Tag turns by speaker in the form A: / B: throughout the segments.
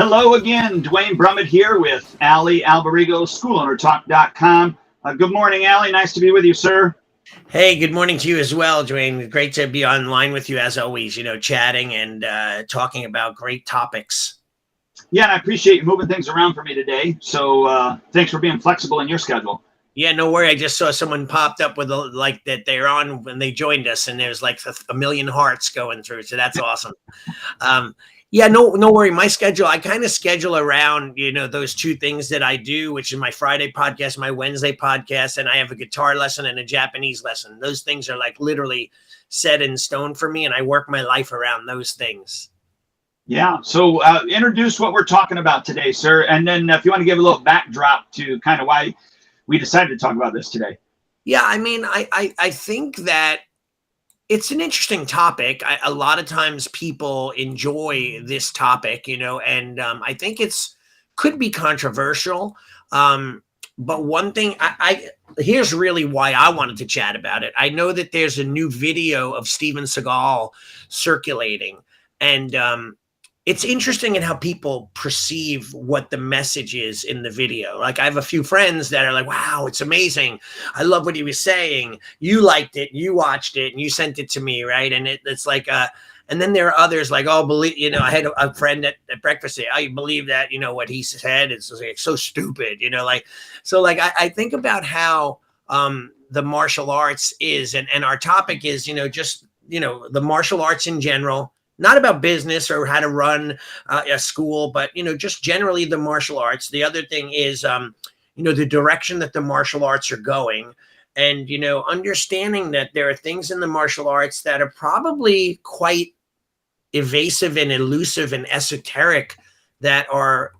A: Hello again, Dwayne Brummett here with Ali Alberigo, SchoolOwnerTalk.com. Good morning, Ali. Nice to be with you, sir.
B: Hey, good morning to you as well, Dwayne. Great to be online with you as always, chatting and talking about great topics.
A: Yeah, and I appreciate you moving things around for me today. So thanks for being flexible in your schedule.
B: Yeah, no worry. I just saw someone popped up with that they're on when they joined us, and there's like a million hearts going through. So that's awesome. Yeah, no worry. My schedule, I kind of schedule around, those two things that I do, which is my Friday podcast, my Wednesday podcast, and I have a guitar lesson and a Japanese lesson. Those things are like literally set in stone for me, and I work my life around those things.
A: Yeah. So introduce what we're talking about today, sir. And then if you want to give a little backdrop to kind of why we decided to talk about this today.
B: Yeah, I mean, I think that it's an interesting topic. A lot of times people enjoy this topic, and I think could be controversial. But one thing here's really why I wanted to chat about it. I know that there's a new video of Steven Seagal circulating, and it's interesting in how people perceive what the message is in the video. Like I have a few friends that are like, wow, it's amazing. I love what he was saying. You liked it, you watched it, and you sent it to me, right? And it's like, and then there are others like, oh, believe, I had a friend at breakfast say, oh, you believe that, what he said? It's like, so stupid, I think about how the martial arts is, and our topic is, just, the martial arts in general, not about business or how to run a school, but, just generally the martial arts. The other thing is, the direction that the martial arts are going, and, understanding that there are things in the martial arts that are probably quite evasive and elusive and esoteric that are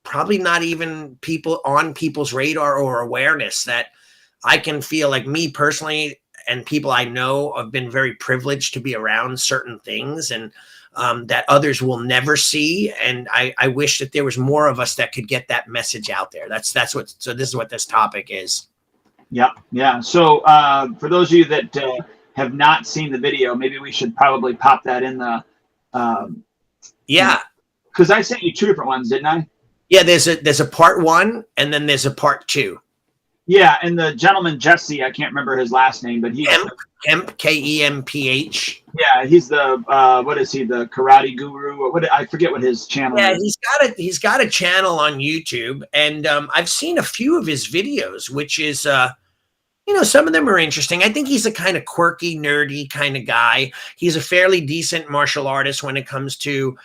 B: probably not even on people's radar or awareness, that I can feel like me personally and people I know have been very privileged to be around certain things, and that others will never see. And I wish that there was more of us that could get that message out there. So this is what this topic is.
A: Yeah. So for those of you that have not seen the video, maybe we should probably pop that in the.
B: Yeah.
A: Because I sent you two different ones, didn't I?
B: Yeah, there's a part 1 and then there's a part 2.
A: Yeah, and the gentleman Jesse, I can't remember his last name, but he's
B: Kemp, Kemph.
A: Yeah, he's the what is he? The karate guru, or what? I forget what his channel is.
B: He's got a channel on YouTube, and I've seen a few of his videos, which is some of them are interesting. I think he's a kind of quirky, nerdy kind of guy. He's a fairly decent martial artist when it comes to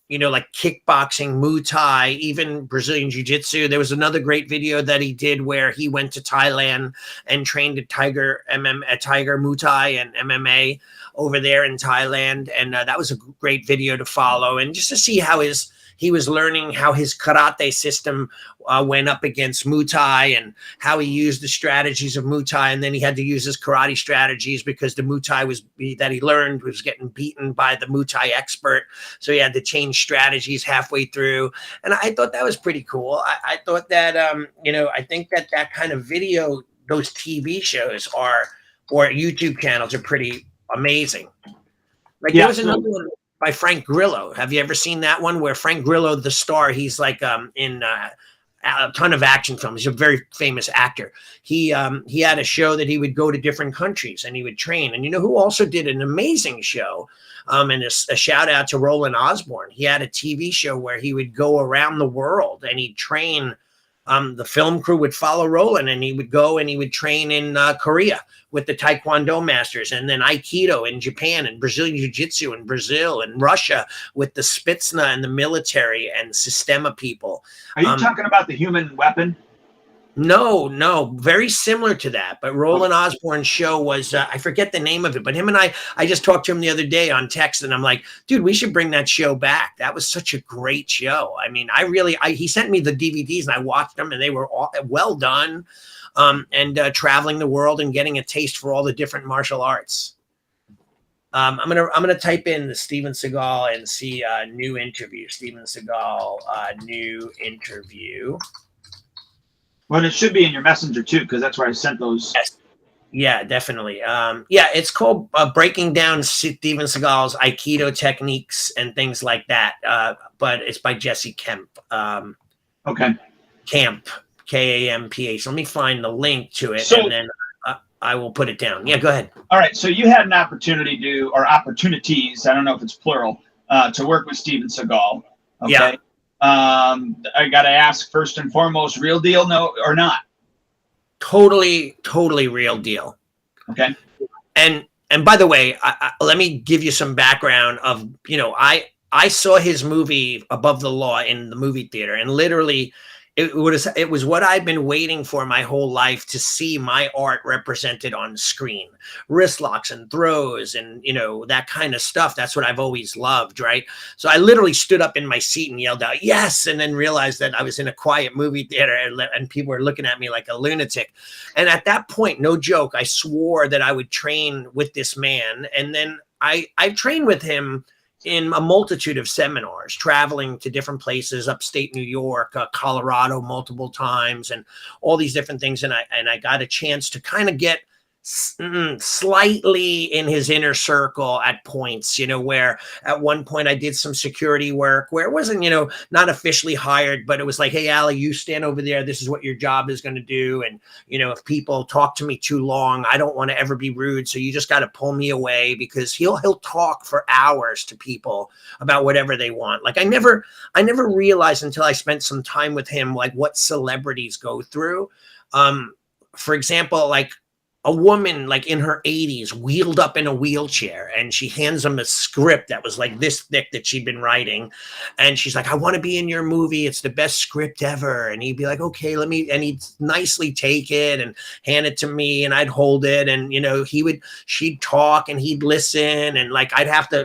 B: like kickboxing, Muay Thai, even Brazilian Jiu-Jitsu. There was another great video that he did where he went to Thailand and trained at Tiger Muay Thai and MMA over there in Thailand. And that was a great video to follow. And just to see how he was learning how his karate system went up against Muay Thai, and how he used the strategies of Muay Thai, and then he had to use his karate strategies because the Muay Thai that he learned was getting beaten by the Muay Thai expert. So he had to change strategies halfway through. And I thought that was pretty cool. I thought that, I think that kind of video, those TV shows or YouTube channels are pretty amazing. There was another one by Frank Grillo. Have you ever seen that one where Frank Grillo, the star, he's like in a ton of action films. He's a very famous actor. He had a show that he would go to different countries and he would train. And who also did an amazing show? And a shout out to Roland Osborne. He had a TV show where he would go around the world and he'd train. The film crew would follow Roland, and he would go and he would train in Korea with the Taekwondo masters, and then Aikido in Japan, and Brazilian Jiu-Jitsu in Brazil, and Russia with the Spitsna and the military and Sistema people.
A: Are you talking about the human weapon?
B: No, very similar to that. But Roland Osborne's show was, I forget the name of it, but him and I just talked to him the other day on text, and I'm like, dude, we should bring that show back. That was such a great show. I mean, he sent me the DVDs and I watched them, and they were all well done. And traveling the world and getting a taste for all the different martial arts. I'm gonna type in the Steven Seagal and see new interview. Steven Seagal new interview.
A: Well, it should be in your messenger too, because that's where I sent those.
B: Yes. Yeah, definitely. Yeah, it's called Breaking Down Steven Seagal's Aikido Techniques and things like that. But it's by Jesse Kemp.
A: Okay.
B: Camp, Kamph. Let me find the link to it, and
A: So,
B: then I will put it down. Yeah, go ahead.
A: all right. So you had an opportunity to, or opportunities, I don't know if it's plural, to work with Steven Seagal.
B: Yeah,
A: Okay. I got to ask first and foremost, real deal, no, or not?
B: totally real deal.
A: Okay.
B: And by the way, let me give you some background of, I saw his movie Above the Law in the movie theater, and literally it was what I've been waiting for my whole life, to see my art represented on screen. Wrist locks and throws and that kind of stuff. That's what I've always loved, right? So I literally stood up in my seat and yelled out yes, and then realized that I was in a quiet movie theater, and people were looking at me like a lunatic. And at that point, no joke, I swore that I would train with this man. And then I've trained with him in a multitude of seminars, traveling to different places, upstate New York, Colorado multiple times, and all these different things. And I got a chance to kind of get slightly in his inner circle at points, where at one point I did some security work where it wasn't, not officially hired, but it was like, hey, Ali, you stand over there. This is what your job is going to do. And, if people talk to me too long, I don't want to ever be rude. So you just got to pull me away, because he'll talk for hours to people about whatever they want. Like I never realized until I spent some time with him, like what celebrities go through. For example, like, a woman like in her 80s wheeled up in a wheelchair, and she hands him a script that was like this thick that she'd been writing. And she's like, I want to be in your movie. It's the best script ever. And he'd be like, okay, and he'd nicely take it and hand it to me, and I'd hold it. And, she'd talk and he'd listen. And like,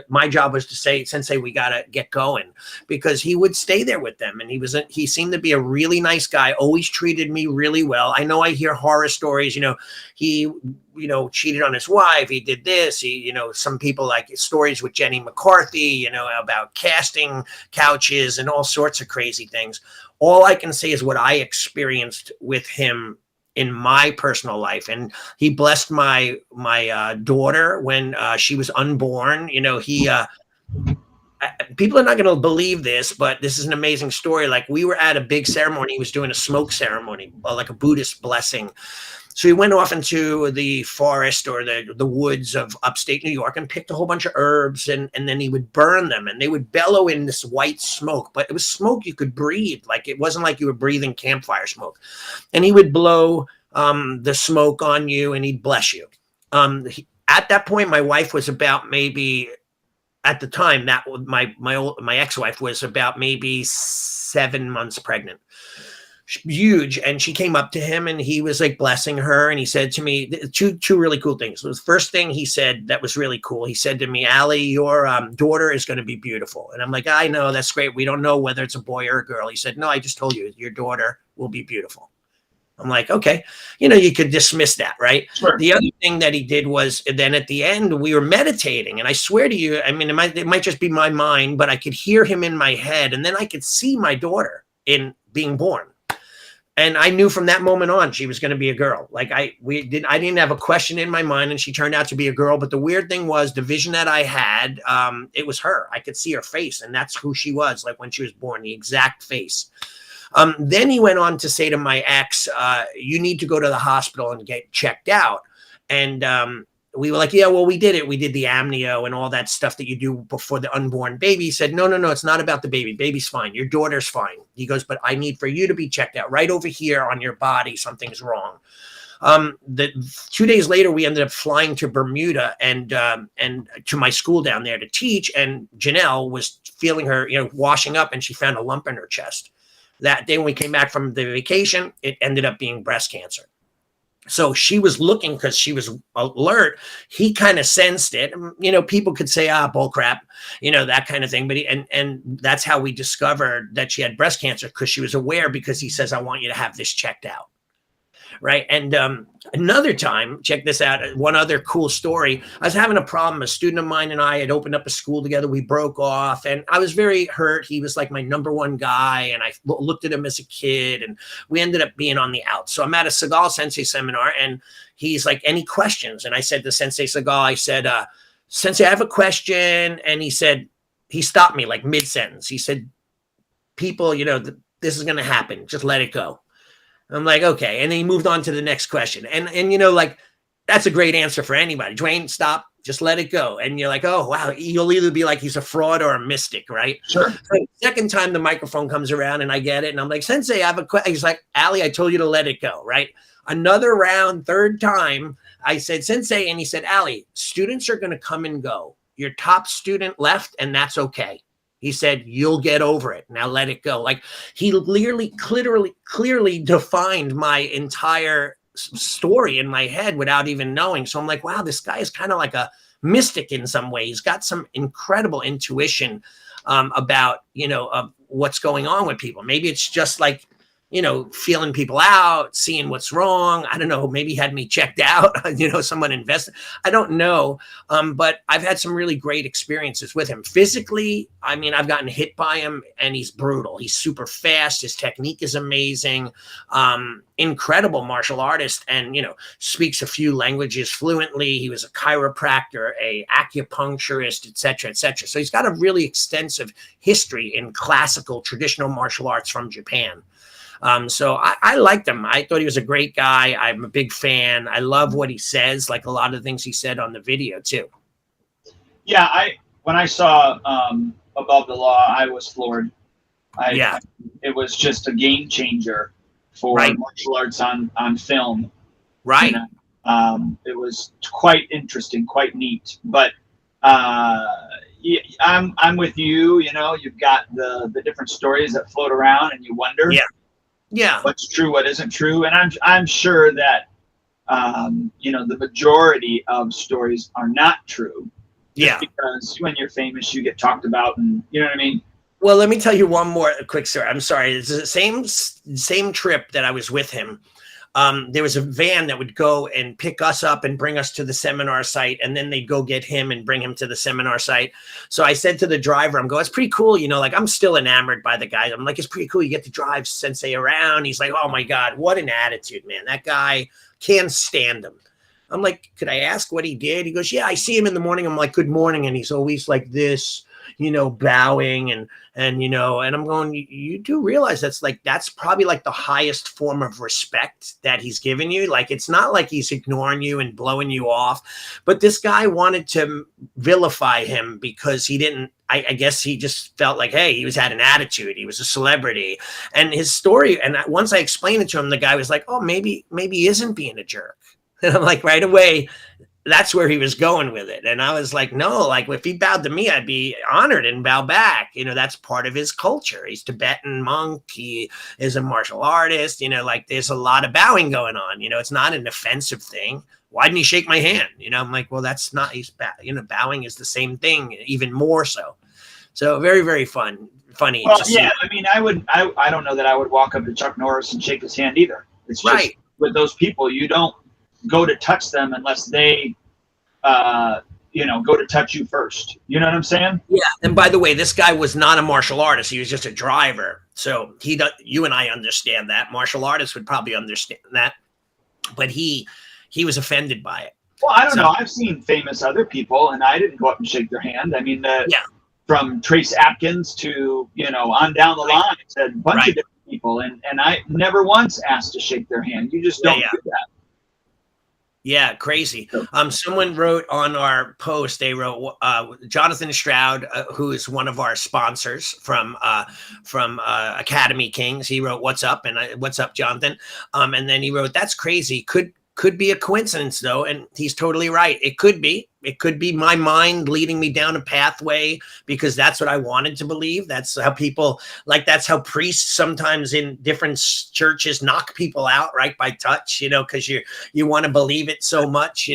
B: my job was to say, Sensei, we got to get going, because he would stay there with them. And he seemed to be a really nice guy, always treated me really well. I know I hear horror stories, he cheated on his wife. He did this. Some people like stories with Jenny McCarthy, about casting couches and all sorts of crazy things. All I can say is what I experienced with him in my personal life. And he blessed my daughter when she was unborn. People are not going to believe this, but this is an amazing story. Like, we were at a big ceremony. He was doing a smoke ceremony, like a Buddhist blessing. So he went off into the forest or the woods of upstate New York and picked a whole bunch of herbs, and then he would burn them, and they would bellow in this white smoke, but it was smoke you could breathe. Like, it wasn't like you were breathing campfire smoke. And he would blow the smoke on you, and he'd bless you. At that point, my wife was about maybe, at the time, that my ex-wife was about maybe 7 months pregnant. Huge. And she came up to him, and he was like blessing her, and he said to me two really cool things. The first thing he said that was really cool, he said to me, Ali, your daughter is going to be beautiful. And I'm like, I know, that's great. We don't know whether it's a boy or a girl. He said, no, I just told you, your daughter will be beautiful. I'm like, okay, you could dismiss that, right?
A: Sure.
B: The other thing that he did was, then at the end, we were meditating, and I swear to you, I mean, it might just be my mind, but I could hear him in my head, and then I could see my daughter in being born. And I knew from that moment on, she was going to be a girl. Like, I didn't have a question in my mind, and she turned out to be a girl. But the weird thing was, the vision that I had, it was her. I could see her face, and that's who she was, like when she was born, the exact face. Then he went on to say to my ex, you need to go to the hospital and get checked out. And we were like, yeah, well, we did it. We did the amnio and all that stuff that you do before the unborn baby. He said, no, it's not about the baby. Baby's fine. Your daughter's fine. He goes, but I need for you to be checked out right over here on your body. Something's wrong. 2 days later, we ended up flying to Bermuda and to my school down there to teach. And Janelle was feeling her, washing up, and she found a lump in her chest. That day when we came back from the vacation, it ended up being breast cancer. So she was looking, because she was alert. He kind of sensed it. People could say, bull crap, that kind of thing. But and that's how we discovered that she had breast cancer, because she was aware, because he says, I want you to have this checked out. right? And another time, check this out. One other cool story. I was having a problem. A student of mine and I had opened up a school together. We broke off, and I was very hurt. He was like my number one guy, and I looked at him as a kid, and we ended up being on the out. So I'm at a Seagal Sensei seminar, and he's like, "Any questions?" And I said to Sensei Seagal, I said, "Sensei, I have a question." And he said, he stopped me like mid-sentence. He said, "People, this is going to happen. Just let it go." I'm like, okay. And then he moved on to the next question. And like, that's a great answer for anybody. Dwayne, stop, just let it go. And you're like, oh, wow. You'll either be like, he's a fraud or a mystic, right?
A: Sure.
B: So second time the microphone comes around and I get it. And I'm like, Sensei, I have a question. He's like, Ali, I told you to let it go, right? Another round, third time, I said, Sensei, and he said, Ali, students are going to come and go. Your top student left, and that's okay. He said, you'll get over it. Now let it go. Like, he clearly defined my entire story in my head without even knowing. So I'm like, wow, this guy is kind of like a mystic in some way. He's got some incredible intuition about, what's going on with people. Maybe it's just like, feeling people out, seeing what's wrong. I don't know. Maybe he had me checked out, someone invested. I don't know. But I've had some really great experiences with him. Physically, I mean, I've gotten hit by him and he's brutal. He's super fast. His technique is amazing. Incredible martial artist and, speaks a few languages fluently. He was a chiropractor, a acupuncturist, et cetera, et cetera. So he's got a really extensive history in classical traditional martial arts from Japan. So I liked him. I thought he was a great guy. I'm a big fan. I love what he says, like a lot of things he said on the video too.
A: Yeah, when I saw Above the Law, I was floored. It was just a game changer for martial arts on film.
B: Right.
A: It was quite interesting, quite neat. But I'm with you. You've got the different stories that float around, and you wonder.
B: Yeah.
A: What's true, what isn't true, and I'm sure that the majority of stories are not true. Because when you're famous, you get talked about, and you know what I mean.
B: Well, let me tell you one more quick story. I'm sorry. It's the same trip that I was with him. There was a van that would go and pick us up and bring us to the seminar site. And then they'd go get him and bring him to the seminar site. So I said to the driver, I'm going, it's pretty cool. Like, I'm still enamored by the guy. I'm like, it's pretty cool. You get to drive Sensei around. He's like, oh my God, what an attitude, man. That guy, can't stand him. I'm like, could I ask what he did? He goes, yeah, I see him in the morning. I'm like, good morning. And he's always like this, bowing and I'm going, you do realize that's probably like the highest form of respect that he's given you. Like, it's not like he's ignoring you and blowing you off, but this guy wanted to vilify him because he didn't, I guess he just felt like, hey, he had an attitude. He was a celebrity. And his story, and once I explained it to him, the guy was like, oh, maybe he isn't being a jerk. And I'm like, right away, that's where he was going with it. And I was like, no, like if he bowed to me, I'd be honored and bow back. That's part of his culture. He's Tibetan monk. He is a martial artist. Like there's a lot of bowing going on. It's not an offensive thing. Why didn't he shake my hand? I'm like, well, that's not, bowing is the same thing, even more so. So very, very funny.
A: Well, yeah, I mean, I don't know that I would walk up to Chuck Norris and shake his hand either. It's just with those people, you don't go to touch them unless they go to touch you first. You know what I'm saying? Yeah.
B: And by the way, this guy was not a martial artist. He was just a driver. So you and I understand that. Martial artists would probably understand that. But he was offended by it.
A: Well, I don't know. I've seen famous other people, and I didn't go up and shake their hand. I mean, from Trace Atkins to, on down the line, it's a bunch of different people. And I never once asked to shake their hand. You just don't do that.
B: Yeah, crazy. Someone wrote on our post, they wrote, Jonathan Stroud, who is one of our sponsors from Academy Kings. He wrote, what's up? And what's up, Jonathan? And then he wrote, that's crazy. Could be a coincidence though. And he's totally right. It could be my mind leading me down a pathway because that's what I wanted to believe. That's how people that's how priests sometimes in different churches knock people out right by touch, because you want to believe it so much,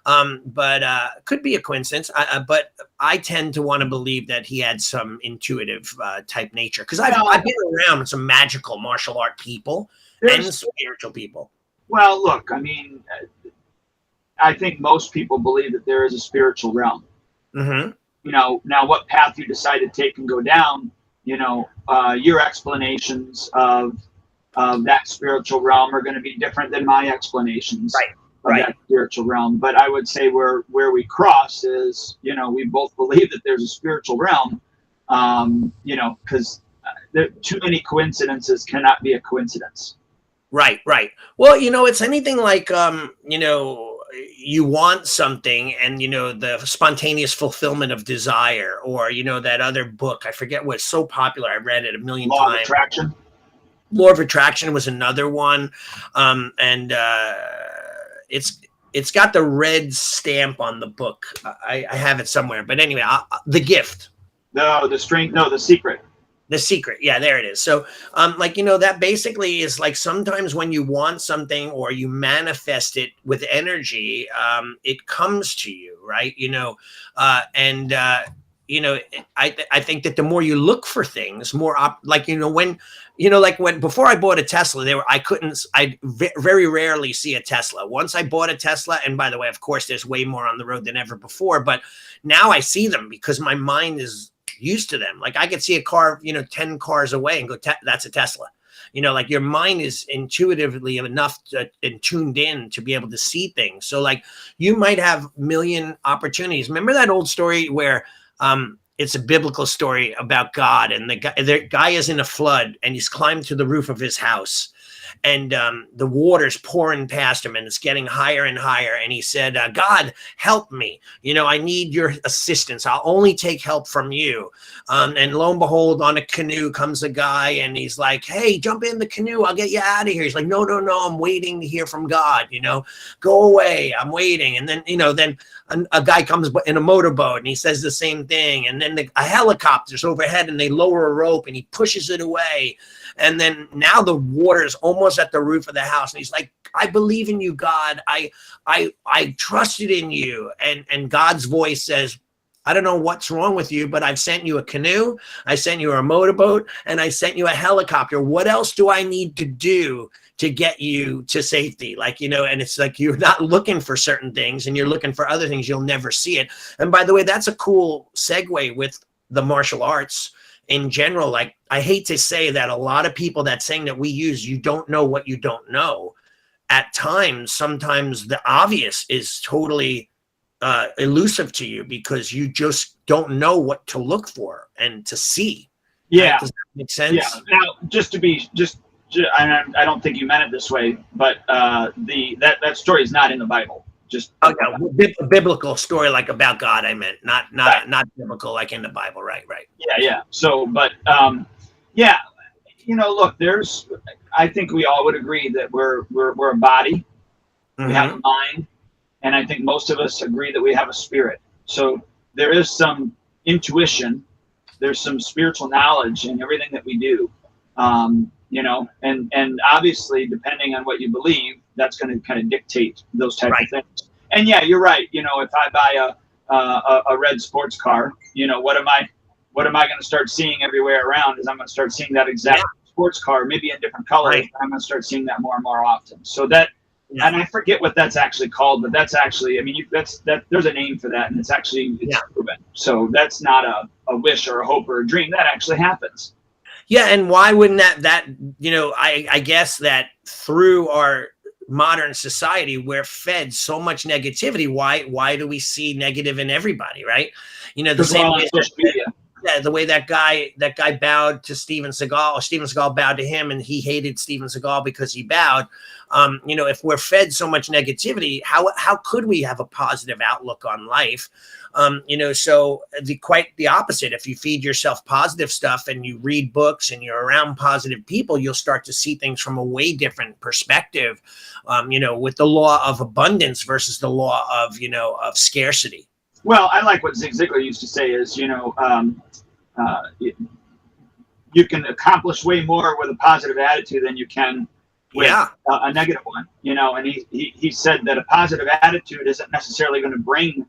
B: but could be a coincidence. But I tend to want to believe that he had some intuitive type nature because I've been around some magical martial art people and spiritual people.
A: Well, look, I mean, I think most people believe that there is a spiritual realm.
B: Mm-hmm.
A: You know, now what path you decide to take and go down, you know, your explanations of that spiritual realm are going to be different than my explanations
B: Right.
A: of
B: Right.
A: that spiritual realm. But I would say where we cross is, you know, we both believe that there's a spiritual realm, you know, because too many coincidences cannot be a coincidence.
B: Right, right. Well, it's anything like you want something and the spontaneous fulfillment of desire, or that other book, I forget what, so popular, I read it a million
A: Law of
B: times.
A: attraction.
B: Law of Attraction was another one. And it's got the red stamp on the book. I have it somewhere, but anyway, The Gift.
A: No, the strength. No, the secret.
B: The Secret. Yeah, there it is. So, that basically is like sometimes when you want something or you manifest it with energy, it comes to you, right? And I think that the more you look for things, more when before I bought a Tesla, I very rarely see a Tesla. Once I bought a Tesla, and by the way, of course, there's way more on the road than ever before, but now I see them because my mind is used to them. Like I could see a car, 10 cars away and go, that's a Tesla. Like your mind is intuitively enough and tuned in to be able to see things. So like you might have a million opportunities. Remember that old story where it's a biblical story about God, and the guy is in a flood and he's climbed to the roof of his house, and the water's pouring past him and it's getting higher and higher. And he said, God, help me. I need your assistance. I'll only take help from you. And lo and behold, on a canoe comes a guy and he's like, hey, jump in the canoe. I'll get you out of here. He's like, no, I'm waiting to hear from God. Go away. I'm waiting. And then, then a guy comes in a motorboat and he says the same thing. And then a helicopter's overhead and they lower a rope and he pushes it away. And then now the water is almost at the roof of the house. And he's like, I believe in you, God. I trusted in you. And God's voice says, I don't know what's wrong with you, but I've sent you a canoe. I sent you a motorboat, and I sent you a helicopter. What else do I need to do to get you to safety? And it's like, you're not looking for certain things and you're looking for other things. You'll never see it. And by the way, that's a cool segue with the martial arts in general. Like, I hate to say that a lot of people, that saying that we use, you don't know what you don't know. At times, sometimes the obvious is totally elusive to you because you just don't know what to look for and to see.
A: Yeah.
B: Right? Does that make sense?
A: Yeah. Now, I don't think you meant it this way, but that story is not in the Bible. Just
B: a biblical story, like about God. I meant not biblical, like in the Bible. Right.
A: Yeah. So, but yeah, look, I think we all would agree that we're a body, we have a mind, and I think most of us agree that we have a spirit. So there is some intuition, there's some spiritual knowledge in everything that we do. And obviously, depending on what you believe, that's going to kind of dictate those type of things. And yeah, you're right. If I buy a red sports car, what am I going to start seeing everywhere around? Is I'm going to start seeing that exact sports car, maybe in different colors. Right. I'm going to start seeing that more and more often. So that, and I forget what that's actually called, but that's actually, there's a name for that, and it's proven. So that's not a wish or a hope or a dream. That actually happens.
B: Yeah, and why wouldn't I guess that through our modern society, we're fed so much negativity. Why do we see negative in everybody, right? The same way the way that guy bowed to Steven Seagal, or Steven Seagal bowed to him, and he hated Steven Seagal because he bowed. If we're fed so much negativity, how could we have a positive outlook on life? So quite the opposite. If you feed yourself positive stuff and you read books and you're around positive people, you'll start to see things from a way different perspective. With the law of abundance versus the law of scarcity.
A: Well, I like what Zig Ziglar used to say is, you can accomplish way more with a positive attitude than you can with a negative one, and he said that a positive attitude isn't necessarily going to bring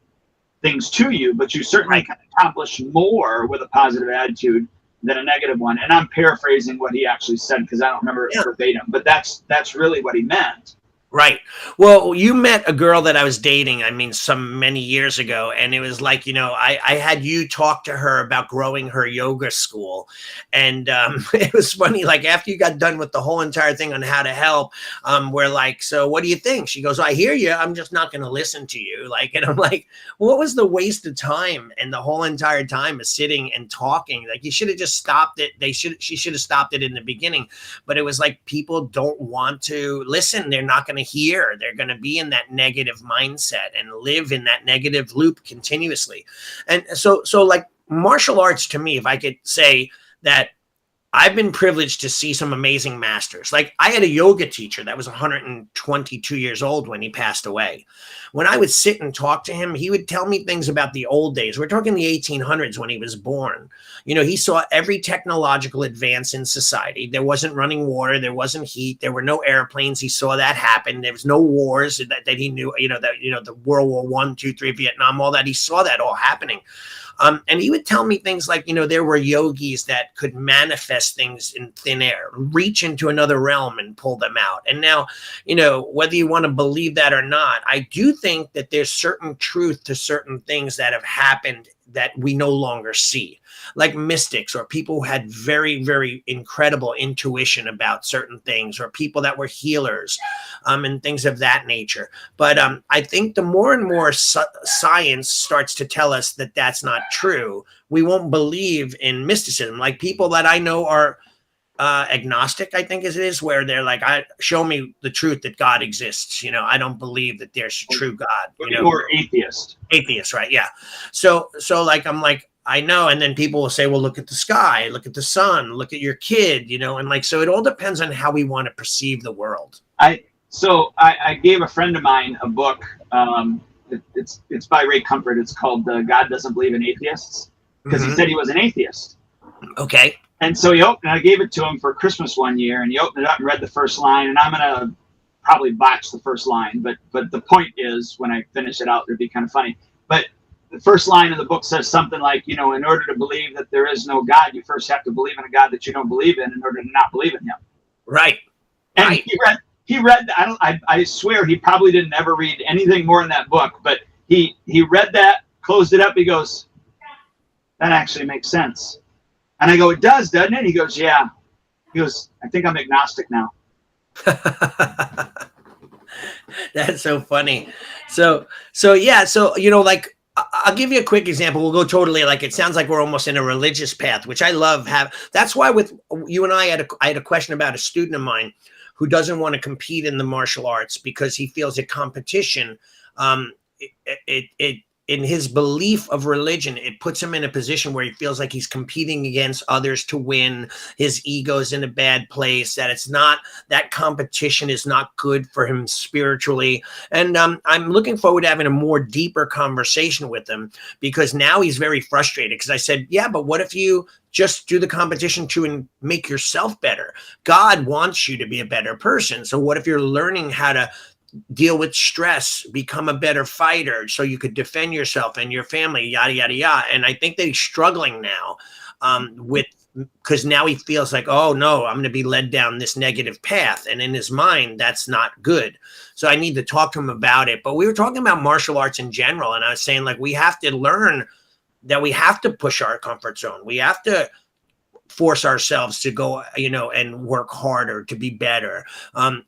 A: things to you, but you certainly can accomplish more with a positive attitude than a negative one. And I'm paraphrasing what he actually said because I don't remember it verbatim, but that's really what he meant.
B: Right. Well, you met a girl that I was dating, I mean, some many years ago. And it was like, I had you talk to her about growing her yoga school. And it was funny, like after you got done with the whole entire thing on how to help, we're like, so what do you think? She goes, I hear you. I'm just not going to listen to you. Like, and I'm like, what was the waste of time? And the whole entire time is sitting and talking. Like you should have just stopped it. She should have stopped it in the beginning. But it was like people don't want to listen. They're not going to hear. They're going to be in that negative mindset and live in that negative loop continuously. And so like martial arts to me, if I could say that I've been privileged to see some amazing masters. Like I had a yoga teacher that was 122 years old when he passed away. When I would sit and talk to him, he would tell me things about the old days. We're talking the 1800s when he was born. He saw every technological advance in society. There wasn't running water. There wasn't heat. There were no airplanes. He saw that happen. There was no wars that he knew, the World War I, II, III, Vietnam, all that. He saw that all happening. And he would tell me things like, there were yogis that could manifest things in thin air, reach into another realm and pull them out. And now, whether you want to believe that or not, I do think that there's certain truth to certain things that have happened that we no longer see, like mystics or people who had very, very incredible intuition about certain things, or people that were healers, and things of that nature. But I think the more and more science starts to tell us that that's not true, we won't believe in mysticism. Like people that I know are agnostic, I think as it is, where they're like, show me the truth that God exists. I don't believe that there's a true God.
A: Or atheist.
B: Atheist, right? Yeah. So like I'm like, I know, and then people will say, well, look at the sky, look at the sun, look at your kid, and like, so it all depends on how we want to perceive the world.
A: I gave a friend of mine a book. It's by Ray Comfort. It's called God Doesn't Believe in Atheists, because he said he was an atheist.
B: Okay.
A: And so I gave it to him for Christmas one year, and he opened it up and read the first line, and I'm gonna probably botch the first line, but the point is, when I finish it out, it'd be kind of funny. But the first line of the book says something like, in order to believe that there is no God, you first have to believe in a God that you don't believe in order to not believe in him.
B: Right.
A: And
B: right.
A: he read. I swear he probably didn't ever read anything more in that book, but he read that, closed it up. He goes, that actually makes sense. And I go, it does, doesn't it? He goes, yeah. He goes, I think I'm agnostic now.
B: That's so funny. So yeah. So, like, I'll give you a quick example. We'll go totally, like, it sounds like we're almost in a religious path, which I love. That's why with you and I had a question about a student of mine who doesn't want to compete in the martial arts because he feels a competition, in his belief of religion, it puts him in a position where he feels like he's competing against others to win. His ego's in a bad place, that competition is not good for him spiritually. And I'm looking forward to having a more deeper conversation with him, because now he's very frustrated, because I said, yeah, but what if you just do the competition to make yourself better? God wants you to be a better person. So what if you're learning how to deal with stress, become a better fighter, so you could defend yourself and your family, yada, yada, yada. And I think that he's struggling now because now he feels like, oh no, I'm going to be led down this negative path. And in his mind, that's not good. So I need to talk to him about it. But we were talking about martial arts in general. And I was saying, like, we have to learn that we have to push our comfort zone. We have to force ourselves to go, and work harder to be better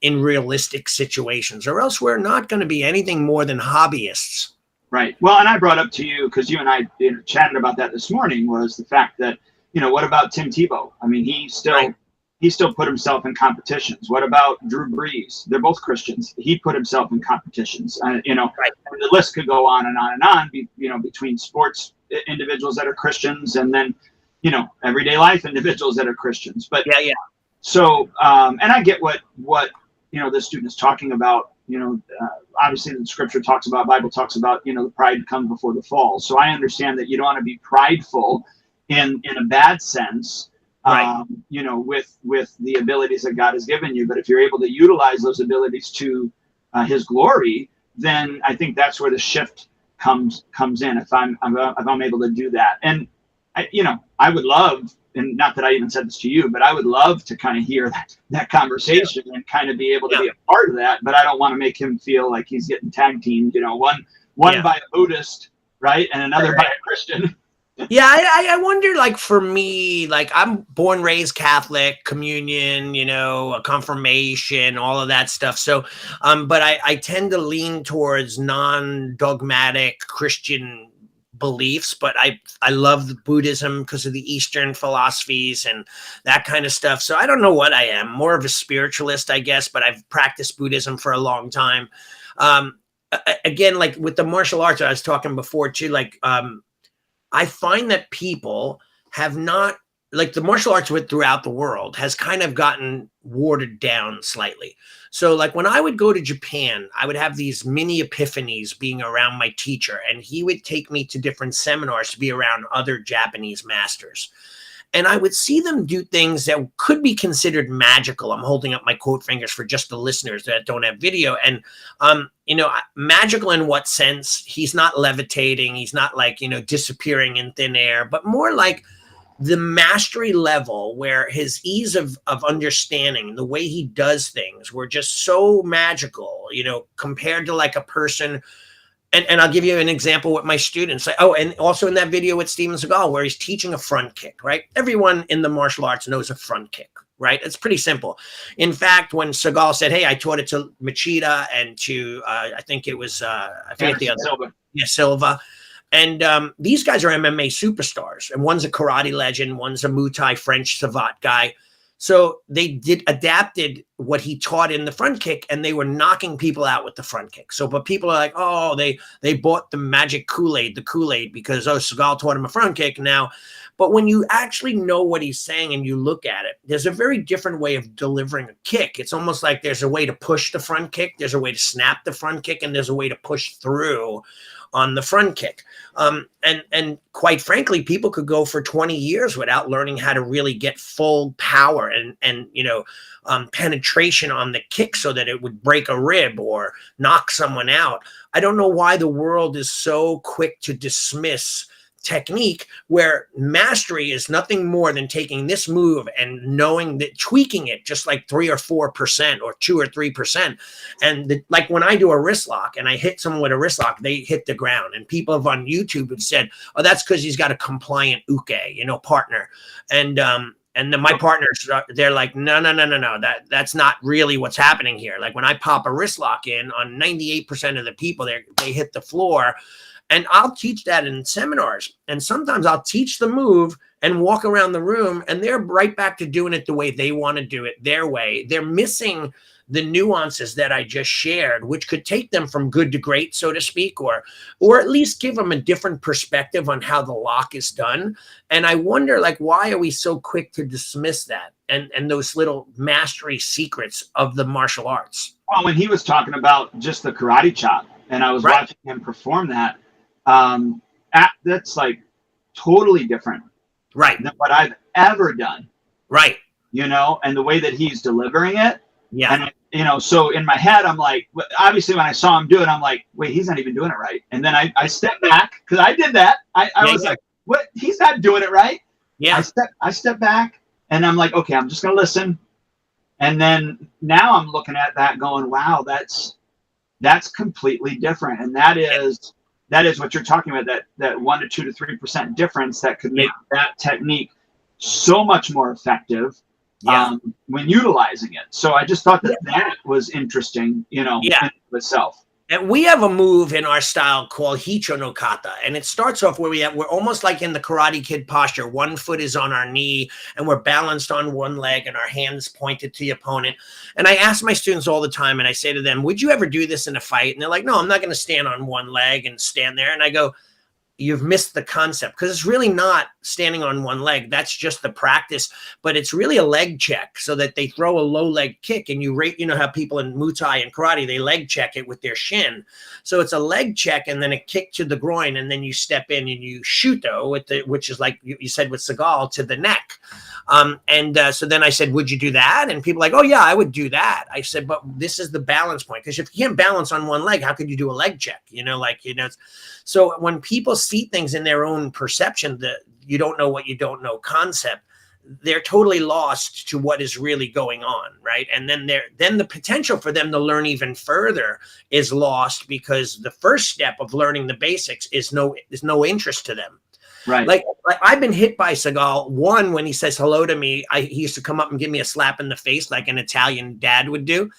B: in realistic situations, or else we're not going to be anything more than hobbyists.
A: Right. Well, and I brought up to you, because you and I chatted about that this morning, was the fact that, what about Tim Tebow? I mean, he still put himself in competitions. What about Drew Brees? They're both Christians. He put himself in competitions. Right. And the list could go on and on and on, between sports individuals that are Christians, and then everyday life individuals that are Christians. But
B: yeah.
A: So, and I get what the student is talking about. Obviously the scripture talks about, Bible talks about, the pride comes before the fall. So I understand that you don't want to be prideful in a bad sense,
B: right.
A: With the abilities that God has given you. But if you're able to utilize those abilities to his glory, then I think that's where the shift comes in. If I'm able to do that. And I would love and not that I even said this to you, but I would love to kind of hear that conversation and kind of be able to be a part of that. But I don't want to make him feel like he's getting tag teamed, you know, one by a Buddhist, right, and another by a Christian.
B: Yeah, I wonder, like, for me, like, I'm born, raised Catholic, communion, you know, a confirmation, all of that stuff. So, but I tend to lean towards non-dogmatic Christian beliefs, but I love Buddhism because of the Eastern philosophies and that kind of stuff. So I don't know what I am, more of a spiritualist, I guess, but I've practiced Buddhism for a long time. Again, like with the martial arts, I was talking before too, like, I find that people have not, like, the martial arts throughout the world has kind of gotten watered down slightly. So like when I would go to Japan, I would have these mini epiphanies being around my teacher, and he would take me to different seminars to be around other Japanese masters. And I would see them do things that could be considered magical. I'm holding up my quote fingers for just the listeners that don't have video. And, you know, magical in what sense? He's not levitating. He's not like, you know, disappearing in thin air, but more like the mastery level where his ease of understanding, the way he does things were just so magical, you know, compared to like a person. And I'll give you an example with my students. Oh, and also in that video with Steven Seagal, where he's teaching a front kick, right? Everyone in the martial arts knows a front kick, right? It's pretty simple. In fact, when Seagal said, hey, I taught it to Machida and to, I think it was, I forget the other. Silva. Yeah, Silva. And these guys are MMA superstars. And one's a karate legend. One's a Muay Thai French savate guy. So they adapted what he taught in the front kick, and they were knocking people out with the front kick. So, but people are like, oh, they bought the magic Kool-Aid, because, oh, Seagal taught him a front kick now. But when you actually know what he's saying and you look at it, there's a very different way of delivering a kick. It's almost like there's a way to push the front kick, there's a way to snap the front kick, and there's a way to push through on the front kick. And quite frankly, people could go for 20 years without learning how to really get full power and you know, penetration on the kick so that it would break a rib or knock someone out. I don't know why the world is so quick to dismiss technique, where mastery is nothing more than taking this move and knowing that, tweaking it just like 3 or 4% or 2 or 3%. And like when I do a wrist lock and I hit someone with a wrist lock, they hit the ground. And people have on YouTube have said, oh, that's because he's got a compliant uke, you know, partner. And then my partners, they're like, no, that's not really what's happening here. Like when I pop a wrist lock in, on 98% of the people, they hit the floor. And I'll teach that in seminars. And sometimes I'll teach the move and walk around the room, and they're right back to doing it the way they want to do it, their way. They're missing the nuances that I just shared, which could take them from good to great, so to speak, or at least give them a different perspective on how the lock is done. And I wonder, like, why are we so quick to dismiss that and those little mastery secrets of the martial arts?
A: Well, when he was talking about just the karate chop, and I was watching him perform that, that's like totally different,
B: right,
A: than what I've ever done,
B: right?
A: You know, and the way that he's delivering it,
B: yeah.
A: And you know, so in my head, I'm like, obviously, when I saw him do it, I'm like, wait, he's not even doing it right. And then I stepped back because I did that. I was like, what? He's not doing it right.
B: Yeah.
A: I step back and I'm like, okay, I'm just gonna listen. And then now I'm looking at that, going, wow, that's completely different, and that is what you're talking about, that 1 to 2 to 3% difference that could make that technique so much more effective when utilizing it. So I just thought that was interesting, you know, in itself.
B: And we have a move in our style called Hichonokata. And it starts off where we're almost like in the Karate Kid posture. One foot is on our knee and we're balanced on one leg and our hands pointed to the opponent. And I ask my students all the time, and I say to them, would you ever do this in a fight? And they're like, no, I'm not going to stand on one leg and stand there. And I go, you've missed the concept, because it's really not standing on one leg. That's just the practice, but it's really a leg check, so that they throw a low leg kick and you rate, you know how people in Muay Thai and karate, they leg check it with their shin. So it's a leg check and then a kick to the groin. And then you step in and you shoot though, which is like you said with Seagal, to the neck. So then I said, would you do that? And people are like, oh yeah, I would do that. I said, but this is the balance point, because if you can't balance on one leg, how could you do a leg check? You know, like, you know, so when people see things in their own perception, that you don't know what you don't know concept, they're totally lost to what is really going on, right? And then the potential for them to learn even further is lost, because the first step of learning the basics is no interest to them.
A: Right.
B: Like I've been hit by Seagal. One, when he says hello to me, he used to come up and give me a slap in the face like an Italian dad would do.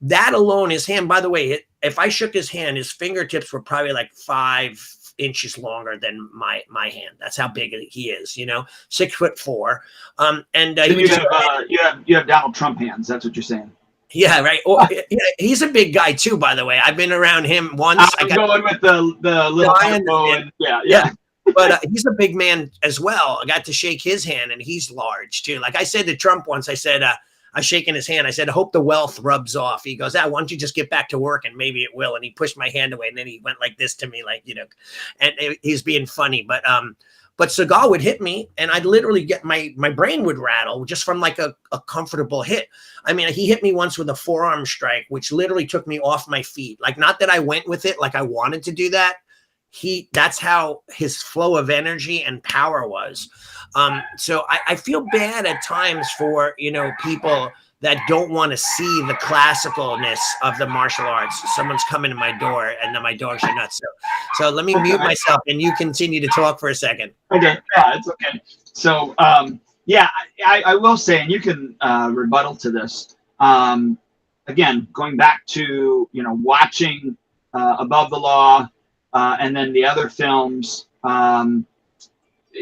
B: That alone, his hand, by the way, if I shook his hand, his fingertips were probably like 5 inches longer than my hand. That's how big he is, 6'4". And
A: so you have Donald Trump hands. That's what you're saying.
B: Yeah, right. Well, yeah, he's a big guy too, by the way. I've been around him once.
A: I'm going with the little combo and yeah.
B: But he's a big man as well. I got to shake his hand, and he's large too. Like I said to Trump once, I said, I was shaking his hand. I said, I hope the wealth rubs off. He goes, why don't you just get back to work and maybe it will. And he pushed my hand away, and then he went like this to me, like, and he's being funny. But Seagal would hit me, and I'd literally get my brain would rattle just from like a comfortable hit. I mean, he hit me once with a forearm strike, which literally took me off my feet. Like, not that I went with it, like I wanted to do that. That's how his flow of energy and power was. So I feel bad at times for, people that don't want to see the classicalness of the martial arts. Someone's coming to my door, and then my dogs are nuts. So let me mute myself, and you continue to talk for a second.
A: Okay. Yeah, it's okay. So, I will say, and you can rebuttal to this. Again, going back to, watching Above the Law, and then the other films,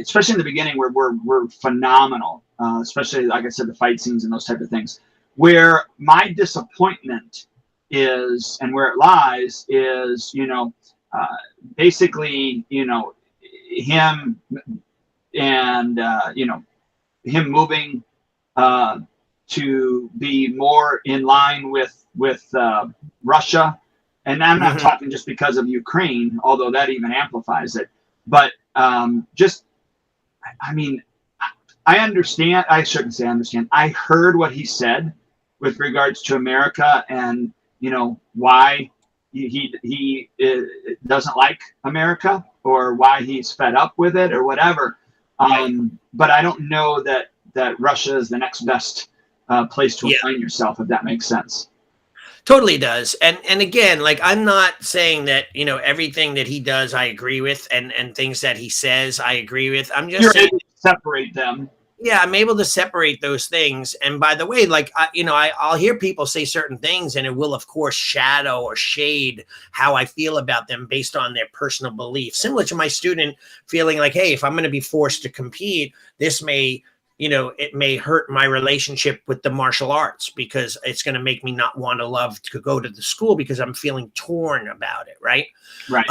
A: especially in the beginning, were phenomenal. Especially, like I said, the fight scenes and those type of things. Where my disappointment is, and where it lies, is basically him and him moving to be more in line with Russia. And I'm not talking just because of Ukraine, although that even amplifies it. But I understand. I shouldn't say understand. I heard what he said with regards to America, and why he doesn't like America, or why he's fed up with it, or whatever. But I don't know that Russia is the next best place to align yourself, if that makes sense.
B: Totally does. And again, like, I'm not saying that, everything that he does, I agree with, and things that he says, I agree with. I'm just saying,
A: able to separate them.
B: Yeah, I'm able to separate those things. And by the way, like, I'll hear people say certain things, and it will, of course, shadow or shade how I feel about them based on their personal beliefs. Similar to my student feeling like, hey, if I'm going to be forced to compete, this may, it may hurt my relationship with the martial arts, because it's going to make me not want to love to go to the school because I'm feeling torn about it. Right.
A: Right.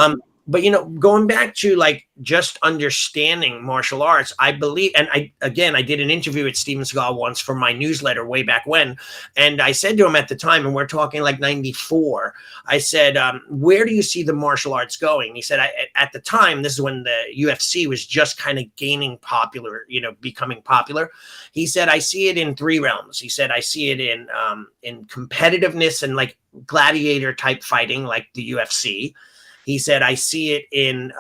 B: But, going back to like just understanding martial arts, I believe, and I did an interview with Steven Seagal once for my newsletter way back when. And I said to him at the time, and we're talking like 94, I said, where do you see the martial arts going? He said, at the time, this is when the UFC was just kind of gaining popular, becoming popular. He said, I see it in 3 realms. He said, I see it in competitiveness and like gladiator type fighting, like the UFC. He said, I see it in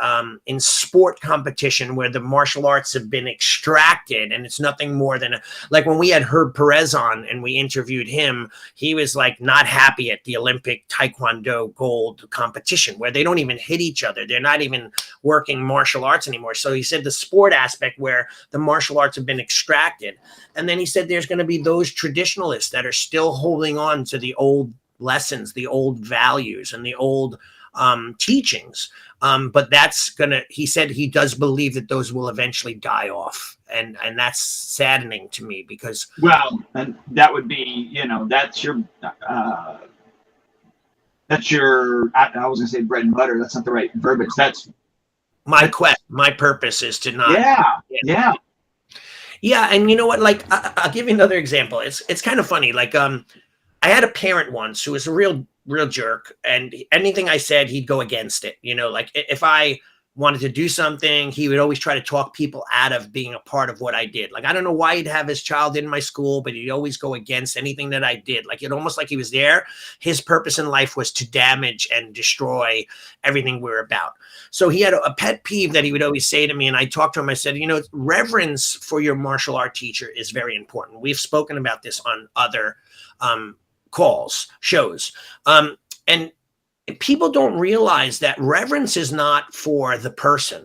B: sport competition where the martial arts have been extracted, and it's nothing more than like when we had Herb Perez on and we interviewed him, he was like not happy at the Olympic Taekwondo gold competition where they don't even hit each other. They're not even working martial arts anymore. So he said the sport aspect where the martial arts have been extracted. And then he said there's going to be those traditionalists that are still holding on to the old lessons, the old values, and the old teachings. But he said he does believe that those will eventually die off. And that's saddening to me because.
A: Well, and that would be, that's your, I was gonna say bread and butter. That's not the right verbiage. That's
B: my quest. My purpose is to not.
A: Yeah.
B: Yeah. And you know what, like, I'll give you another example. It's kind of funny. Like, I had a parent once who was a real jerk, and anything I said, he'd go against it. Like if I wanted to do something, he would always try to talk people out of being a part of what I did. Like, I don't know why he'd have his child in my school, but he'd always go against anything that I did. Like, it almost like he was there. His purpose in life was to damage and destroy everything we're about. So he had a pet peeve that he would always say to me, and I talked to him, I said, you know, reverence for your martial art teacher is very important. We've spoken about this on other shows. And people don't realize that reverence is not for the person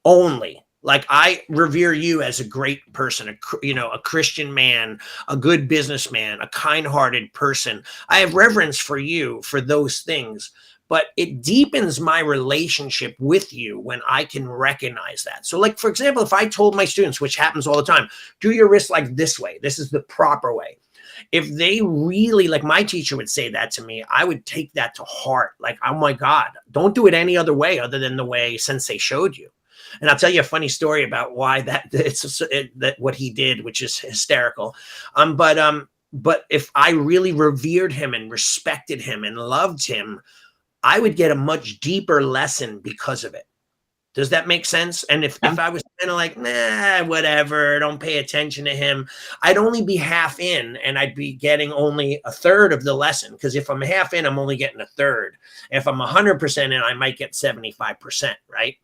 B: only. Like, I revere you as a great person, a Christian man, a good businessman, a kind-hearted person. I have reverence for you for those things, but it deepens my relationship with you when I can recognize that. So, like, for example, if I told my students, which happens all the time, do your wrist like this way, this is the proper way. If they really, like my teacher would say that to me, I would take that to heart. Like, oh my God, don't do it any other way other than the way Sensei showed you. And I'll tell you a funny story about why that what he did, which is hysterical. But if I really revered him and respected him and loved him, I would get a much deeper lesson because of it. Does that make sense? And if I was kind of like, nah, whatever, don't pay attention to him, I'd only be half in, and I'd be getting only a third of the lesson. Because if I'm half in, I'm only getting a third. If I'm 100% in, I might get 75%, right?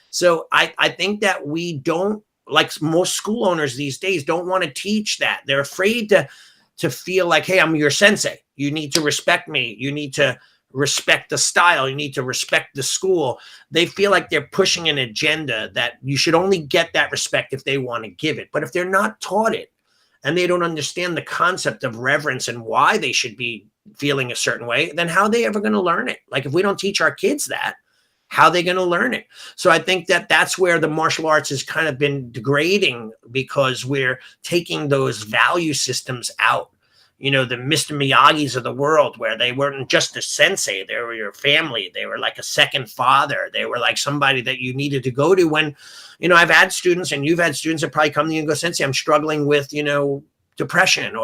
B: So I think that we don't, like most school owners these days, don't want to teach that. They're afraid to feel like, hey, I'm your sensei. You need to respect me. You need to respect the style. You need to respect the school. They feel like they're pushing an agenda that you should only get that respect if they want to give it. But if they're not taught it and they don't understand the concept of reverence and why they should be feeling a certain way, then how are they ever going to learn it? Like, if we don't teach our kids that, how are they going to learn it? So I think that that's where the martial arts has kind of been degrading, because we're taking those value systems out. You know, the Mr. Miyagi's of the world, where they weren't just a sensei, they were your family. They were like a second father. They were like somebody that you needed to go to when, you know, I've had students, and you've had students that probably come to you and go, Sensei, I'm struggling with, you know, depression,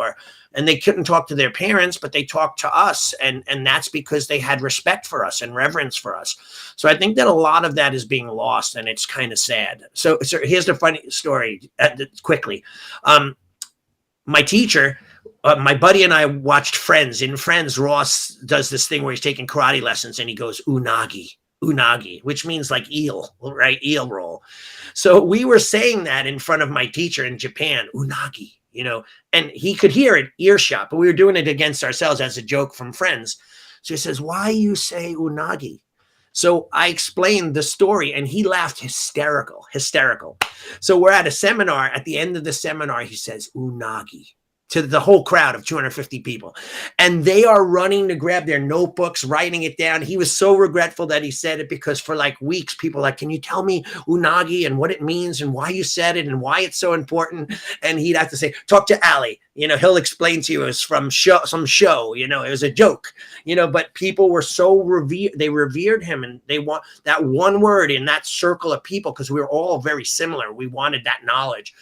B: and they couldn't talk to their parents, but they talked to us. And that's because they had respect for us and reverence for us. So I think that a lot of that is being lost, and it's kind of sad. So here's the funny story quickly. My teacher, my buddy and I watched Friends. In Friends, Ross does this thing where he's taking karate lessons, and he goes, unagi, which means like eel, right? Eel roll. So we were saying that in front of my teacher in Japan, unagi, you know, and he could hear it earshot, but we were doing it against ourselves as a joke from Friends. So he says, why you say unagi? So I explained the story, and he laughed hysterical. So we're at a seminar. At the end of the seminar, he says, unagi, to the whole crowd of 250 people. And they are running to grab their notebooks, writing it down. He was so regretful that he said it, because for like weeks, people were like, can you tell me unagi and what it means and why you said it and why it's so important? And he'd have to say, talk to Ali. You know, he'll explain to you it was from some show, you know, it was a joke, you know, but people were so they revered him, and they want that one word in that circle of people, because we were all very similar. We wanted that knowledge.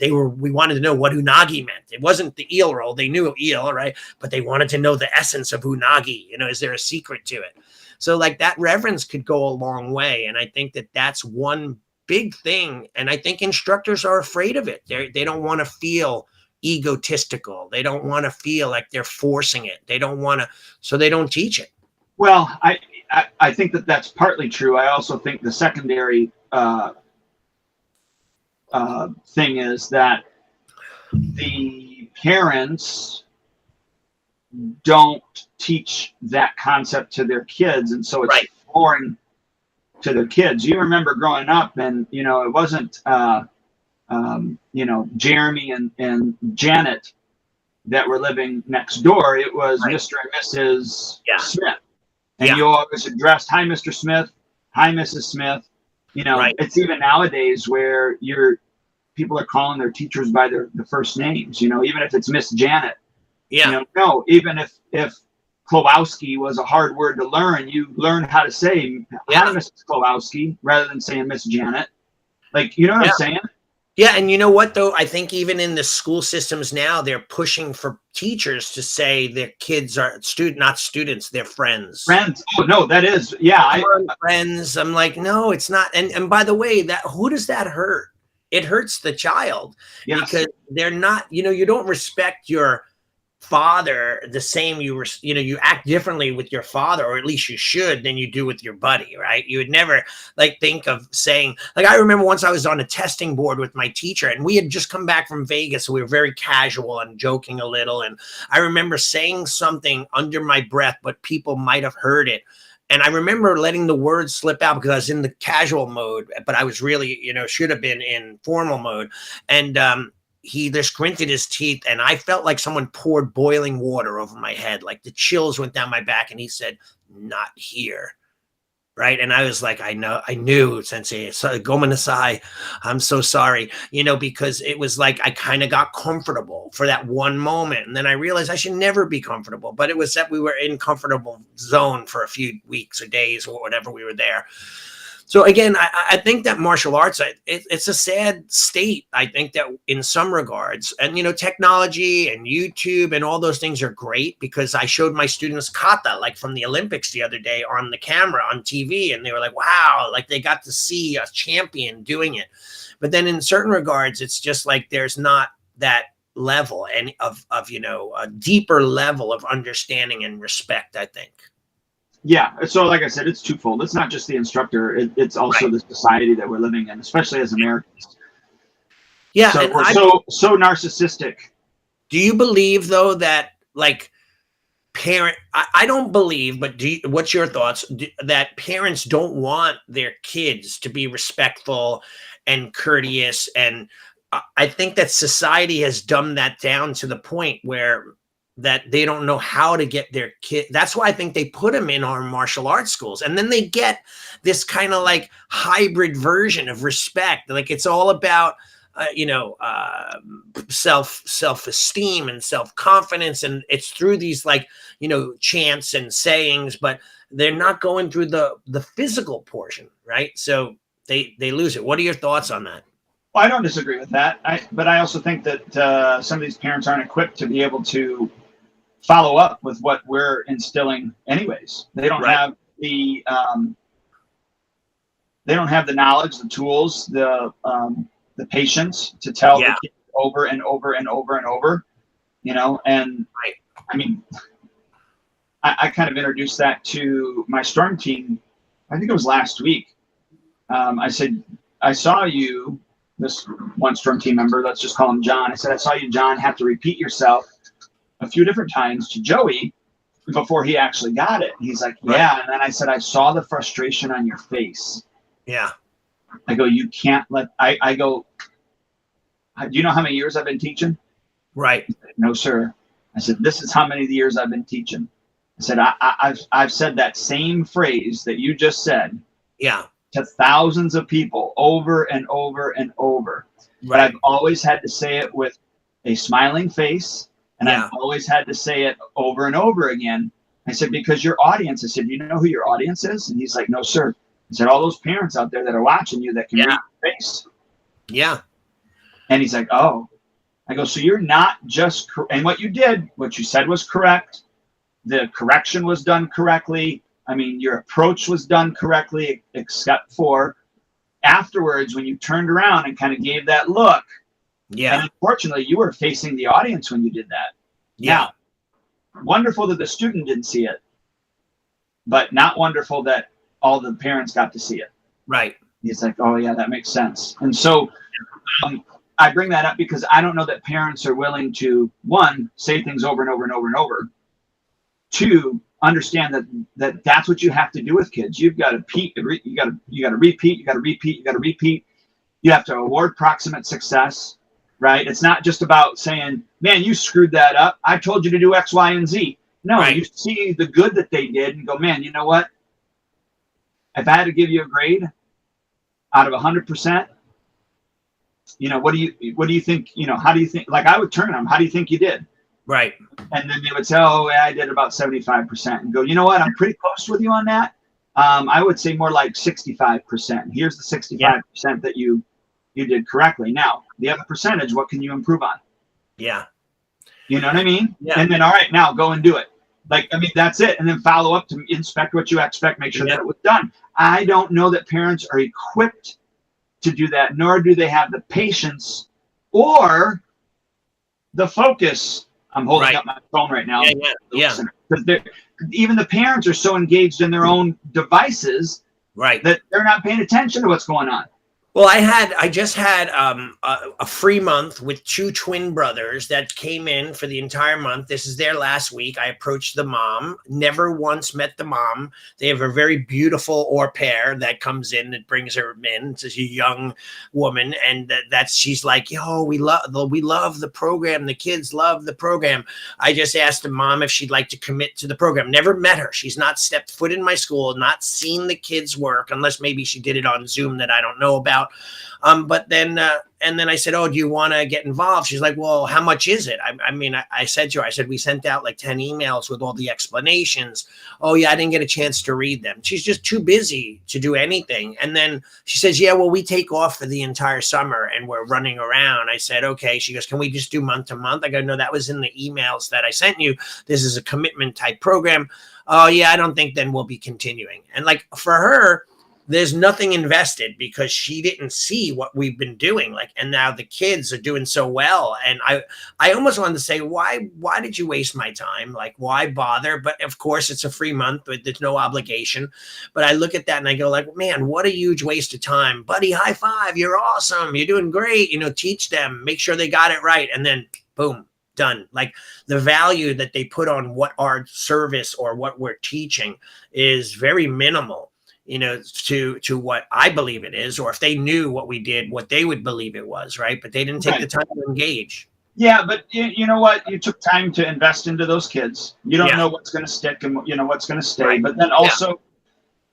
B: We wanted to know what unagi meant. It wasn't the eel roll. They knew eel, right? But they wanted to know the essence of unagi. You know, is there a secret to it? So like that reverence could go a long way. And I think that that's one big thing. And I think instructors are afraid of it. They don't want to feel egotistical. They don't want to feel like they're forcing it. They don't want to, so they don't teach it.
A: Well, I think that that's partly true. I also think the secondary thing is that the parents don't teach that concept to their kids, and so it's foreign to their kids. You remember growing up, and you know, it wasn't you know, Jeremy and Janet that were living next door. It was Mr. and Mrs. Smith, and you always addressed, hi, Mr. Smith, hi, Mrs. Smith. You know, it's even nowadays where people are calling their teachers by the first names, you know, even if it's Miss Janet. You know, no, even if Klowowski was a hard word to learn, you learn how to say, hi, Mrs. Klowowski, rather than saying Miss Janet. Like, you know what I'm saying?
B: Yeah, and you know what though? I think even in the school systems now, they're pushing for teachers to say their kids are not students, they're friends.
A: Friends. Oh no, that is,
B: Come on, friends. I'm like, no, it's not. And by the way, that who does that hurt? It hurts the child
A: yes.
B: because they're not, you don't respect your father the same you act differently with your father, or at least you should, than you do with your buddy, right? You would never like think of saying, like, I remember once I was on a testing board with my teacher and we had just come back from Vegas, so we were very casual and joking a little, and I remember saying something under my breath but people might have heard it, and I remember letting the words slip out because I was in the casual mode, but I was really, should have been in formal mode. And he just gritted his teeth, and I felt like someone poured boiling water over my head. Like the chills went down my back, and he said, "Not here." Right. And I was like, I knew, Sensei, so Gomenasai, I'm so sorry, because it was like I kind of got comfortable for that one moment. And then I realized I should never be comfortable. But it was that we were in comfortable zone for a few weeks or days or whatever we were there. So again, I think that martial arts, it's a sad state. I think that in some regards, and technology and YouTube and all those things are great, because I showed my students kata, like from the Olympics the other day, on the camera on TV, and they were like, wow, like they got to see a champion doing it. But then in certain regards, it's just like there's not that level and of a deeper level of understanding and respect, I think.
A: Yeah. So like I said, it's twofold. It's not just the instructor. It's also the society that we're living in, especially as Americans.
B: Yeah.
A: So
B: and
A: we're so narcissistic.
B: Do you believe though that like I don't believe, but what's your thoughts that parents don't want their kids to be respectful and courteous? And I think that society has dumbed that down to the point where that they don't know how to get their kid. That's why I think they put them in our martial arts schools. And then they get this kind of like hybrid version of respect. Like it's all about, self-esteem and self-confidence. And it's through these like, chants and sayings, but they're not going through the physical portion. Right. So they lose it. What are your thoughts on that?
A: Well, I don't disagree with that. But I also think that some of these parents aren't equipped to be able to follow up with what we're instilling anyways. They don't have the knowledge, the tools, the patience to tell the kids over and over and over and over, and I mean, I kind of introduced that to my storm team. I think it was last week. I said, I saw you, this one storm team member, let's just call him John. I said, I saw you, John, have to repeat yourself a few different times to Joey before he actually got it. And he's like, yeah. And then I said, I saw the frustration on your face.
B: Yeah.
A: I go, you can't let, I go, do you know how many years I've been teaching?
B: Right.
A: Said, no, sir. I said, this is how many years I've been teaching. I said, I've said that same phrase that you just said.
B: Yeah.
A: To thousands of people over and over and over. But I've always had to say it with a smiling face. And I've always had to say it over and over again. I said, because your audience, I said, you know who your audience is? And he's like, no, sir. I said, all those parents out there that are watching you that can read your face.
B: Yeah.
A: And he's like, oh. I go, so you're not just, and what you did, what you said was correct. The correction was done correctly. I mean, your approach was done correctly, except for afterwards when you turned around and kind of gave that look. Yeah. And unfortunately, you were facing the audience when you did that. Yeah. Now, wonderful that the student didn't see it, but not wonderful that all the parents got to see it.
B: Right.
A: He's like, oh, yeah, that makes sense. And so I bring that up because I don't know that parents are willing to, one, say things over and over and over and over. Two, understand that that's what you have to do with kids. You've got to repeat, you got to repeat. You have to award proximate success, right? It's not just about saying, man, you screwed that up. I told you to do X, Y, and Z. No, you see the good that they did and go, man, you know what? If I had to give you a grade out of 100%, what do you think, how do you think, like I would turn them, how do you think you did? Right. And then they would say, oh, yeah, I did about 75%. And go, you know what? I'm pretty close with you on that. I would say more like 65%. Here's the 65% that you you did correctly. Now, the other percentage, what can you improve on?
B: Yeah.
A: You know what I mean?
B: Yeah.
A: And then, all right, now go and do it. Like, I mean, that's it. And then follow up to inspect what you expect, make sure that it was done. I don't know that parents are equipped to do that, nor do they have the patience or the focus. I'm holding up my phone right now.
B: Yeah.
A: Because even the parents are so engaged in their own devices that they're not paying attention to what's going on.
B: Well, I just had a free month with 2 twin brothers that came in for the entire month. This is their last week. I approached the mom, never once met the mom. They have a very beautiful au pair that comes in, that brings her in. It's a young woman, and she's like, yo, we love the program. The kids love the program. I just asked the mom if she'd like to commit to the program. Never met her. She's not stepped foot in my school, not seen the kids work, unless maybe she did it on Zoom that I don't know about. But then, and then I said, oh, do you want to get involved? She's like, well, how much is it? I said to her, I said, we sent out like 10 emails with all the explanations. Oh yeah, I didn't get a chance to read them. She's just too busy to do anything. And then she says, yeah, well, we take off for the entire summer and we're running around. I said, okay. She goes, can we just do month to month? I go, no, that was in the emails that I sent you. This is a commitment type program. Oh yeah, I don't think then we'll be continuing. And like for her, there's nothing invested because she didn't see what we've been doing. Like, and now the kids are doing so well. And I almost wanted to say, why did you waste my time? Like, why bother? But of course it's a free month, but there's no obligation. But I look at that and I go like, man, what a huge waste of time, buddy. High five. You're awesome. You're doing great. You know, teach them, make sure they got it right. And then boom, done. Like the value that they put on what our service or what we're teaching is very minimal, you know, to what I believe it is, or if they knew what we did, what they would believe it was, right? But they didn't take the time to engage.
A: Yeah, but you know what? You took time to invest into those kids. You don't know what's going to stick and you know what's going to stay. Right. But then also,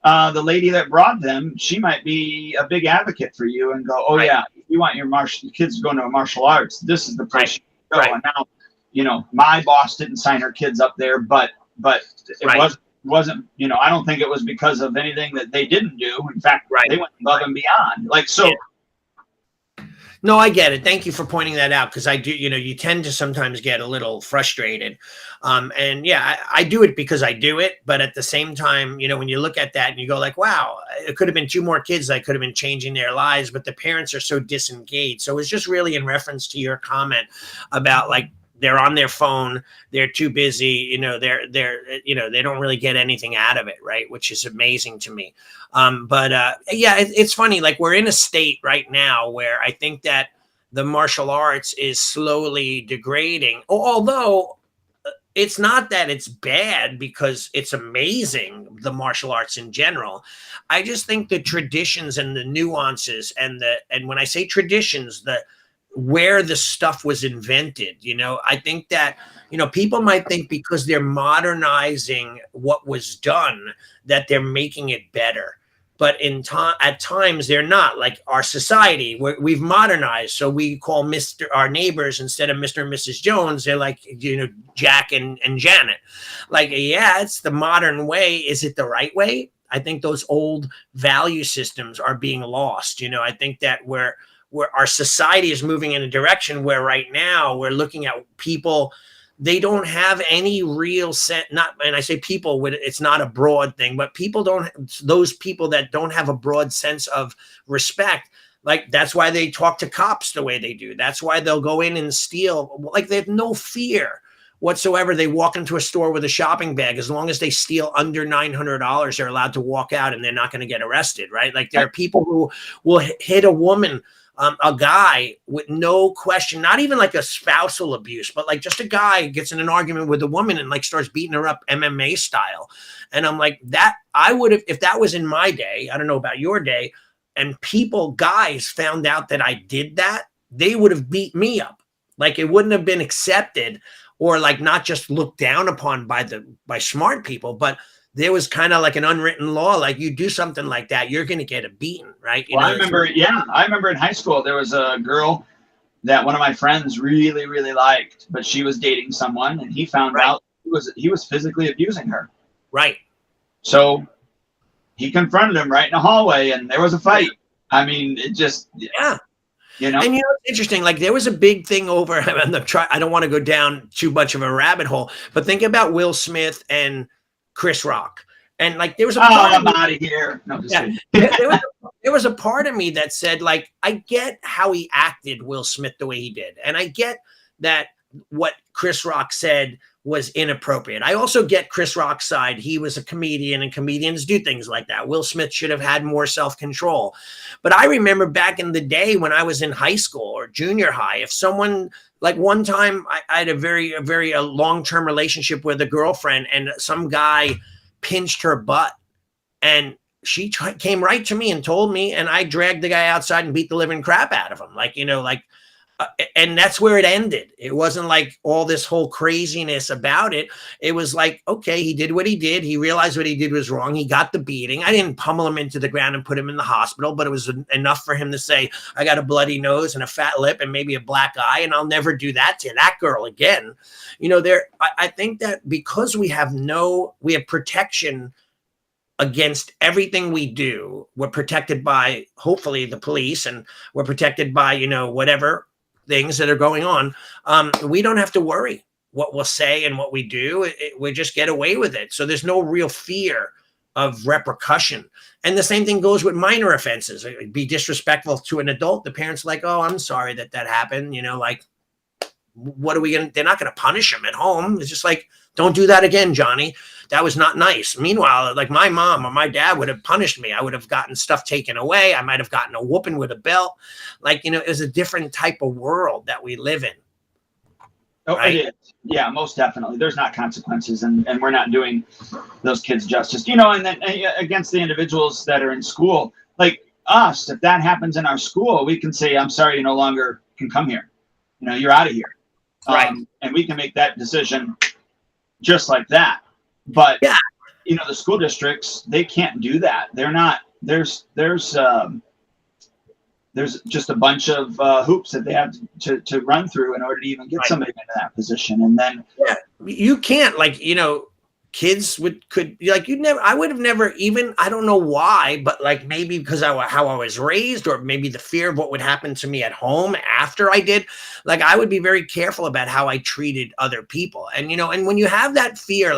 A: the lady that brought them, she might be a big advocate for you and go, oh yeah, if you want your kids going to martial arts, this is the place you go. And now, you know, my boss didn't sign her kids up there, but it wasn't, you know, I don't think it was because of anything that they didn't do. In fact, they went above and beyond. Like, so.
B: Yeah. No, I get it. Thank you for pointing that out. Cause I do, you know, you tend to sometimes get a little frustrated. And yeah, I do it because I do it. But at the same time, you know, when you look at that and you go like, wow, it could have been 2 more kids that could have been changing their lives, but the parents are so disengaged. So it's just really in reference to your comment about like, they're on their phone. They're too busy. You know, you know, they don't really get anything out of it. Right. Which is amazing to me. But yeah, it's funny. Like we're in a state right now where I think that the martial arts is slowly degrading, although it's not that it's bad because it's amazing, the martial arts in general. I just think the traditions and the nuances and when I say traditions, where the stuff was invented, you know, I think that, you know, people might think because they're modernizing what was done that they're making it better. But at times they're not. Like our society, we've modernized. So we call our neighbors instead of Mr. and Mrs. Jones, they're like, you know, Jack and Janet. Like, yeah, it's the modern way. Is it the right way? I think those old value systems are being lost. You know, I think that where our society is moving in a direction where right now we're looking at people, they don't have any real sense, and I say people, it's not a broad thing, but those people that don't have a broad sense of respect, like that's why they talk to cops the way they do. That's why they'll go in and steal. Like they have no fear whatsoever. They walk into a store with a shopping bag. As long as they steal under $900, they're allowed to walk out and they're not going to get arrested, right? Like there are people who will hit a woman, a guy with no question, not even like a spousal abuse, but like just a guy gets in an argument with a woman and like starts beating her up MMA style. And I'm like, that I would have, if that was in my day, I don't know about your day, and guys found out that I did that, they would have beat me up. Like it wouldn't have been accepted or like not just looked down upon by smart people, but there was kind of like an unwritten law, like you do something like that, you're going to get a beating, right?
A: Well, I remember in high school, there was a girl that one of my friends really, really liked, but she was dating someone and he found out he was physically abusing her.
B: Right.
A: So he confronted him right in the hallway and there was a fight. I mean, it just.
B: Yeah.
A: You know?
B: And it's interesting. Like there was a big thing over. I don't want to go down too much of a rabbit hole, but think about Will Smith and Chris Rock. And like there was a part
A: I'm out of here. No, just kidding.
B: there was a part of me that said, like, I get how he acted, Will Smith, the way he did, and I get that what Chris Rock said was inappropriate. I also get Chris Rock's side. He was a comedian, and comedians do things like that. Will Smith should have had more self-control. But I remember back in the day when I was in high school or junior high, if someone, like one time I had a very long-term relationship with a girlfriend, and some guy pinched her butt, and she came right to me and told me, and I dragged the guy outside and beat the living crap out of him. And that's where it ended. It wasn't like all this whole craziness about it. It was like, okay, he did what he did. He realized what he did was wrong. He got the beating. I didn't pummel him into the ground and put him in the hospital, but it was enough for him to say, I got a bloody nose and a fat lip and maybe a black eye, and I'll never do that to that girl again. I think that because we have protection against everything we do, we're protected by, hopefully, the police, and we're protected by, whatever things that are going on. We don't have to worry what we'll say and what we do. We just get away with it. So there's no real fear of repercussion. And the same thing goes with minor offenses. Be disrespectful to an adult. The parents are like, oh, I'm sorry that happened. What are we going to, they're not going to punish him at home. It's just like, don't do that again, Johnny. That was not nice. Meanwhile, like my mom or my dad would have punished me. I would have gotten stuff taken away. I might've gotten a whooping with a belt. It was a different type of world that we live in.
A: Oh, right? It is. Yeah, most definitely. There's not consequences, and we're not doing those kids justice, and then against the individuals that are in school, like us, if that happens in our school, we can say, I'm sorry, you no longer can come here. You're out of here.
B: Right.
A: And we can make that decision just like that. But
B: yeah,
A: the school districts, they can't do that. They're not. There's just a bunch of hoops that they have to run through in order to even get somebody into that position. And then
B: you can't, kids I would have never even, I don't know why, but maybe because how I was raised, or maybe the fear of what would happen to me at home after I did, I would be very careful about how I treated other people. And, and when you have that fear,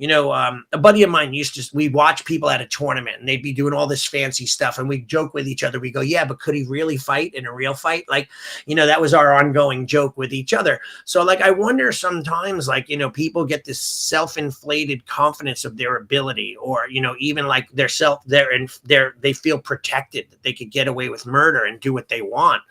B: a buddy of mine we'd watch people at a tournament and they'd be doing all this fancy stuff, and we'd joke with each other. We go, yeah, but could he really fight in a real fight? That was our ongoing joke with each other. So I wonder sometimes, people get this self-inflated confidence of their ability, or, even they feel protected, that they could get away with murder and do what they want.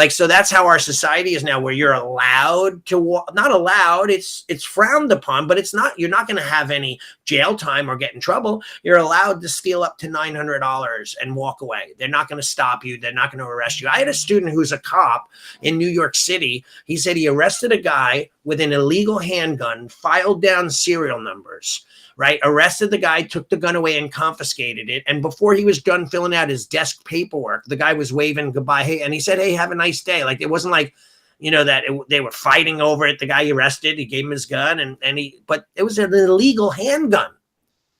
B: So that's how our society is now, where you're allowed to not allowed. It's frowned upon, but you're not going to have any jail time or get in trouble. You're allowed to steal up to $900 and walk away. They're not going to stop you. They're not going to arrest you. I had a student who's a cop in New York City. He said he arrested a guy with an illegal handgun, filed down serial numbers, right? Arrested the guy, took the gun away and confiscated it. And before he was done filling out his desk paperwork, the guy was waving goodbye. Hey, and he said, hey, have a nice day. It wasn't like, they were fighting over it. The guy he arrested, he gave him his gun, but it was an illegal handgun.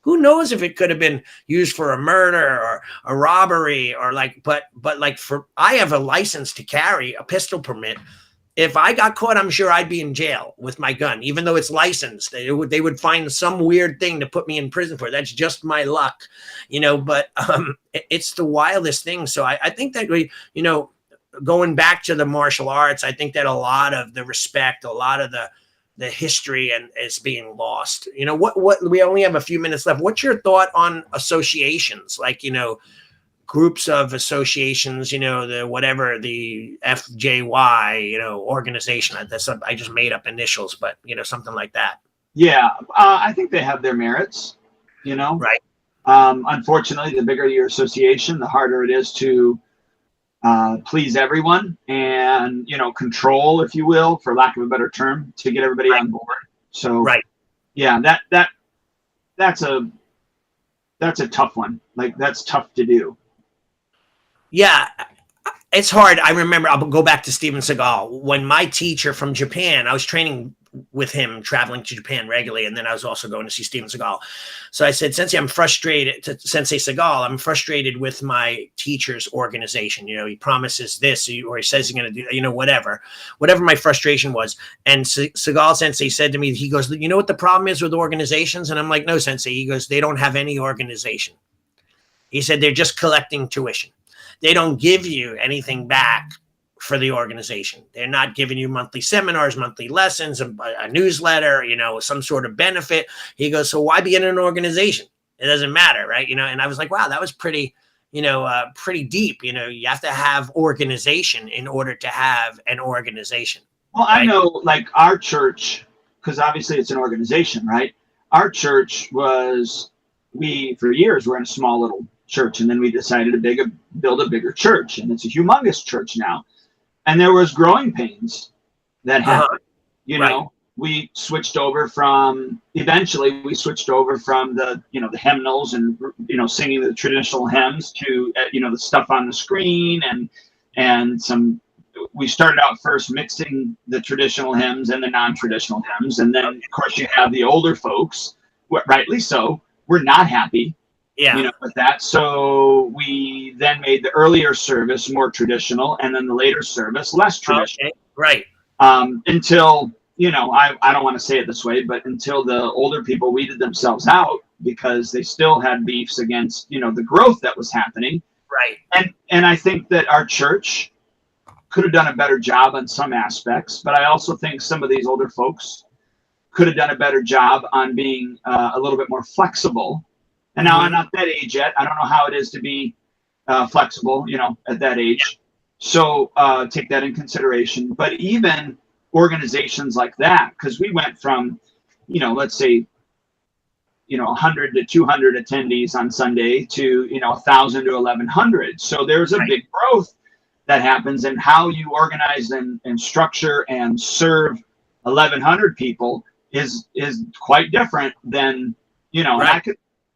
B: Who knows if it could have been used for a murder or a robbery, or I have a license to carry, a pistol permit. If I got caught, I'm sure I'd be in jail with my gun, even though it's licensed. They would find some weird thing to put me in prison for. That's just my luck, but it's the wildest thing. So I think that going back to the martial arts, I think that a lot of the respect, a lot of the history is being lost. What we only have a few minutes left. What's your thought on associations? Groups of associations, the FJY, organization. I just made up initials, but something like that.
A: Yeah. I think they have their merits,
B: Right.
A: Unfortunately, the bigger your association, the harder it is to please everyone and, control, if you will, for lack of a better term, to get everybody on board. So, yeah, that's a tough one. That's tough to do.
B: Yeah, it's hard. I remember, I'll go back to Steven Seagal. When my teacher from Japan, I was training with him traveling to Japan regularly. And then I was also going to see Steven Seagal. So I said, Sensei, I'm frustrated to Sensei Seagal. I'm frustrated with my teacher's organization. You know, he promises this, or he says he's going to do, you know, whatever my frustration was. And Seagal Sensei said to me, he goes, you know what the problem is with organizations? And I'm like, no, Sensei. He goes, they don't have any organization. He said, they're just collecting tuition. They don't give you anything back for the organization. They're not giving you monthly seminars, monthly lessons, a newsletter, you know, some sort of benefit. He goes, so why be in an organization? It doesn't matter, right? You know, and I was like, wow, that was pretty, you know, pretty deep. You know, you have to have organization in order to have an organization.
A: Well, right? I know, like our church, because obviously it's an organization, right? Our church was, for years, we're in a small little church, and then we decided to build a bigger church, and it's a humongous church now. And there was growing pains that happened. You know, we switched over from the, you know, the hymnals and, you know, singing the traditional hymns to, you know, the stuff on the screen and we started out first mixing the traditional hymns and the non-traditional hymns. And then, of course, you have the older folks, rightly so, we're not happy. Yeah. You know, with that. So we then made the earlier service more traditional, and then the later service less traditional.
B: Okay. Right.
A: Until, you know, I don't want to say it this way, but until the older people weeded themselves out because they still had beefs against, you know, the growth that was happening.
B: Right.
A: And I think that our church could have done a better job on some aspects, but I also think some of these older folks could have done a better job on being a little bit more flexible. And now I'm not that age yet. I don't know how it is to be flexible, you know, at that age. So take that in consideration. But even organizations like that, because we went from, you know, let's say, you know, 100 to 200 attendees on Sunday to, you know, 1,000 to 1,100. So there's a big growth that happens, and how you organize and structure and serve 1,100 people is quite different than, you know,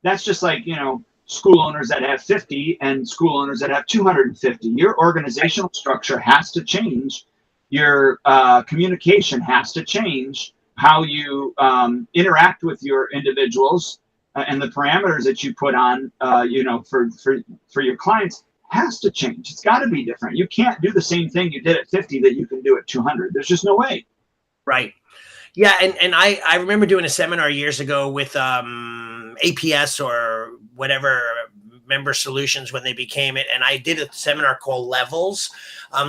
A: that's just like, you know, school owners that have 50 and school owners that have 250. Your organizational structure has to change. Your communication has to change. How you interact with your individuals and the parameters that you put on, you know, for your clients has to change. It's got to be different. You can't do the same thing you did at 50 that you can do at 200. There's just no way.
B: Right. Yeah, and I remember doing a seminar years ago with APS or whatever, Member Solutions, when they became it, and I did a seminar called Levels.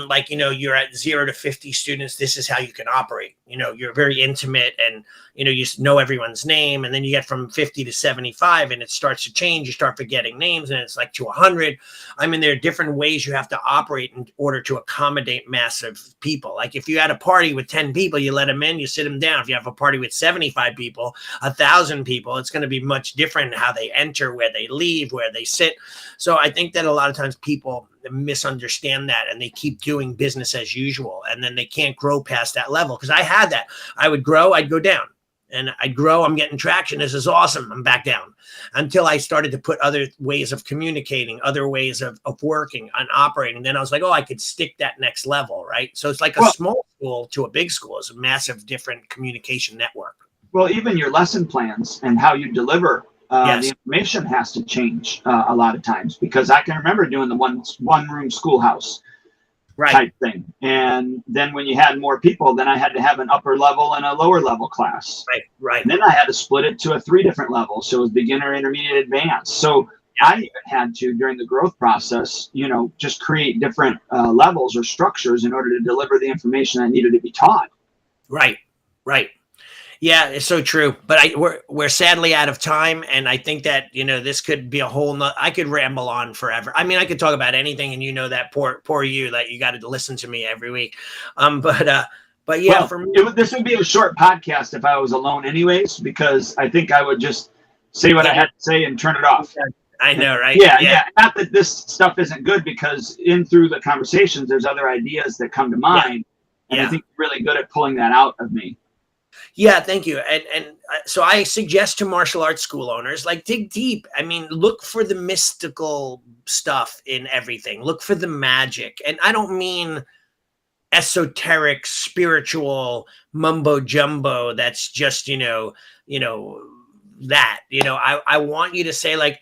B: Like, you know, you're at 0 to 50 students. This is how you can operate. You know, you're very intimate, and you know everyone's name, and then you get from 50 to 75, and it starts to change. You start forgetting names, and it's like to 100. I mean, there are different ways you have to operate in order to accommodate massive people. Like if you had a party with 10 people, you let them in, you sit them down. If you have a party with 75 people, 1,000 people, it's going to be much different how they enter, where they leave, where they sit. So I think that a lot of times people misunderstand that, and they keep doing business as usual, and then they can't grow past that level. Because I had that. I would grow, I'd go down, and I'd grow. I'm getting traction. This is awesome. I'm back down, until I started to put other ways of communicating, other ways of working and operating. Then I was like, oh, I could stick that next level, right? So it's like a small school to a big school. It's a massive different communication network.
A: Well, even your lesson plans and how you deliver the information has to change a lot of times, because I can remember doing the one room schoolhouse type thing. And then when you had more people, then I had to have an upper level and a lower level class. Right. And then I had to split it to 3 different levels. So it was beginner, intermediate, advanced. So I even had to, during the growth process, you know, just create different levels or structures in order to deliver the information that needed to be taught.
B: Right. Yeah, it's so true. But we're sadly out of time, and I think that, you know, this could be a whole I could ramble on forever. I mean, I could talk about anything, and you know that poor you, that you got to listen to me every week. But yeah, well, for me,
A: this would be a short podcast if I was alone, anyways, because I think I would just say what I had to say and turn it off.
B: I know, right?
A: Yeah. Not that this stuff isn't good, because through the conversations, there's other ideas that come to mind, and I think you're really good at pulling that out of me.
B: Yeah, thank you. And so I suggest to martial arts school owners, like, dig deep. I mean, look for the mystical stuff in everything. Look for the magic. And I don't mean esoteric, spiritual mumbo jumbo that's just, that, I want you to say, like,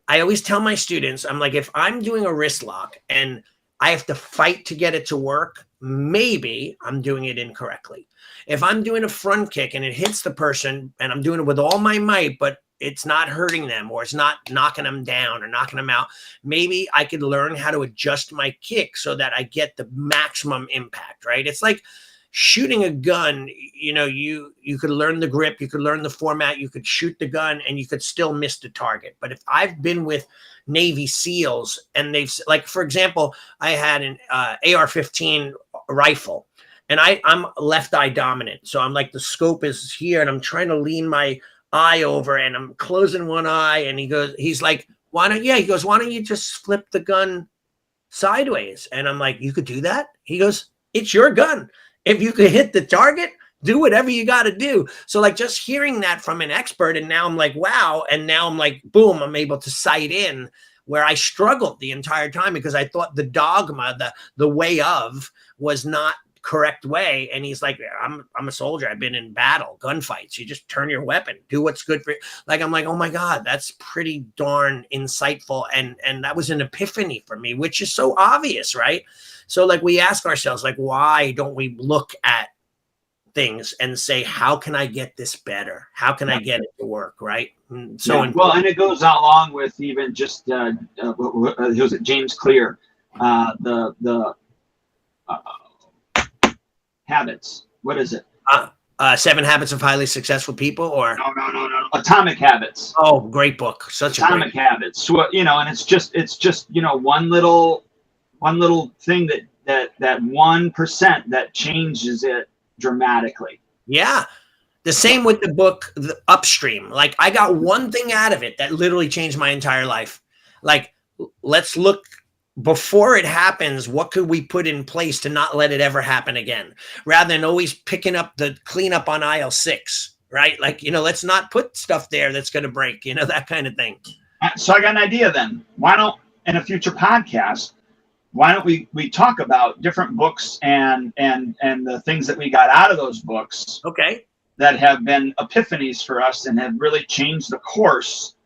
B: I always tell my students, I'm like, if I'm doing a wrist lock and I have to fight to get it to work, maybe I'm doing it incorrectly. If I'm doing a front kick and it hits the person and I'm doing it with all my might, but it's not hurting them or it's not knocking them down or knocking them out, maybe I could learn how to adjust my kick so that I get the maximum impact, right? It's like shooting a gun. You could learn the grip, you could learn the format, you could shoot the gun and you could still miss the target. But if I've been with Navy SEALs and they've, like, for example, I had an AR-15 rifle and I'm left eye dominant. So I'm like, the scope is here and I'm trying to lean my eye over and I'm closing one eye. And he's like, why don't you just flip the gun sideways? And I'm like, you could do that? He goes, it's your gun. If you could hit the target, do whatever you got to do. So like just hearing that from an expert, and now I'm like, wow. And now I'm like, boom, I'm able to sight in where I struggled the entire time because I thought the dogma, the way of was not correct way. And he's like, I'm a soldier. I've been in battle, gunfights. You just turn your weapon, do what's good for you. Like, I'm like, oh my God, that's pretty darn insightful. And that was an epiphany for me, which is so obvious, right? So like we ask ourselves, like, why don't we look at things and say, how can I get this better? How can I get it to work? Right. So
A: and it goes along with even just was it James Clear, the habits. What is it?
B: 7 Habits of Highly Successful People, or
A: no, Atomic Habits.
B: Oh, great book. Such
A: Atomic Habits. So, and it's just one little thing that 1% that changes it dramatically.
B: Yeah. The same with the book, The Upstream. Like, I got one thing out of it that literally changed my entire life. Like, let's look before it happens, what could we put in place to not let it ever happen again? Rather than always picking up the cleanup on aisle 6, right? Like, let's not put stuff there that's going to break, that kind of thing.
A: So I got an idea then. Why don't, in a future podcast, why don't we talk about different books and the things that we got out of those books?
B: Okay.
A: That have been epiphanies for us and have really changed the course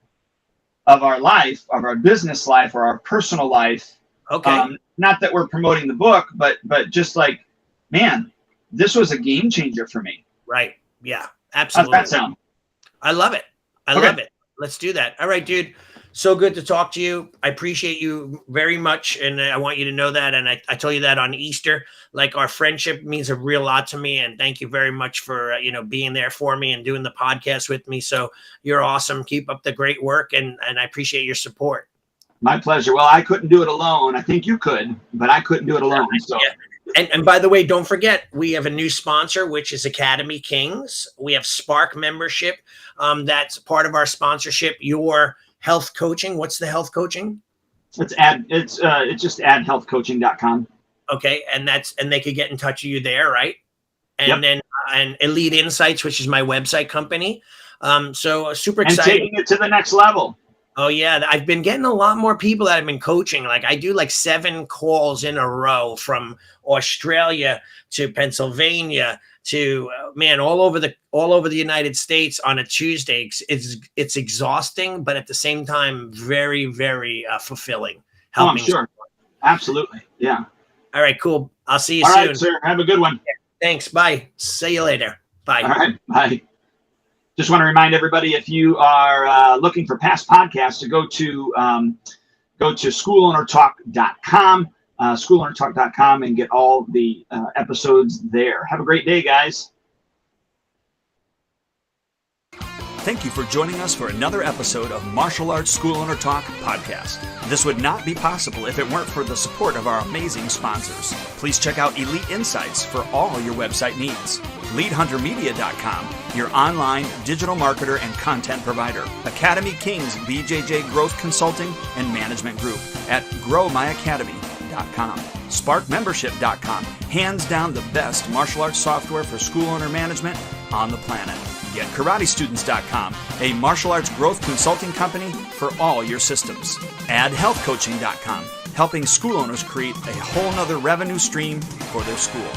A: of our life, of our business life, or our personal life.
B: Okay.
A: Not that we're promoting the book, but just like, man, this was a game changer for me.
B: Right. Yeah, absolutely.
A: How's that sound?
B: I love it. I love it. Let's do that. All right, dude. So good to talk to you. I appreciate you very much. And I want you to know that. And I told you that on Easter, like, our friendship means a real lot to me. And thank you very much for, being there for me and doing the podcast with me. So you're awesome. Keep up the great work. And I appreciate your support.
A: My pleasure. Well, I couldn't do it alone. I think you could, but I couldn't do it alone. So.
B: Yeah. And by the way, don't forget, we have a new sponsor, which is Academy Kings. We have Spark membership. That's part of our sponsorship. Your health coaching. What's the health coaching?
A: It's just adhealthcoaching.com.
B: Okay. And they could get in touch with you there, right? And then and Elite Insights, which is my website company. So super excited.
A: And taking it to the next level.
B: Oh yeah. I've been getting a lot more people that have been coaching. Like, I do like 7 calls in a row from Australia to Pennsylvania to all over the United States on a Tuesday. It's exhausting, but at the same time, very, very fulfilling.
A: I'm sure. Absolutely. Yeah.
B: All right, cool. I'll see you soon.
A: All right, sir. Have a good one.
B: Thanks. Bye. See you later. Bye.
A: All right. Bye. Just want to remind everybody, if you are looking for past podcasts, to go to schoolownertalk.com. schoolownertalk.com, and get all the episodes there. Have a great day, guys.
C: Thank you for joining us for another episode of Martial Arts School Owner Talk podcast. This would not be possible if it weren't for the support of our amazing sponsors. Please check out Elite Insights for all your website needs. LeadHunterMedia.com, your online digital marketer and content provider. Academy Kings BJJ Growth Consulting and Management Group at GrowMyAcademy.com. SparkMembership.com, hands down the best martial arts software for school owner management on the planet. GetKarateStudents.com, a martial arts growth consulting company for all your systems. AddHealthCoaching.com, helping school owners create a whole nother revenue stream for their school.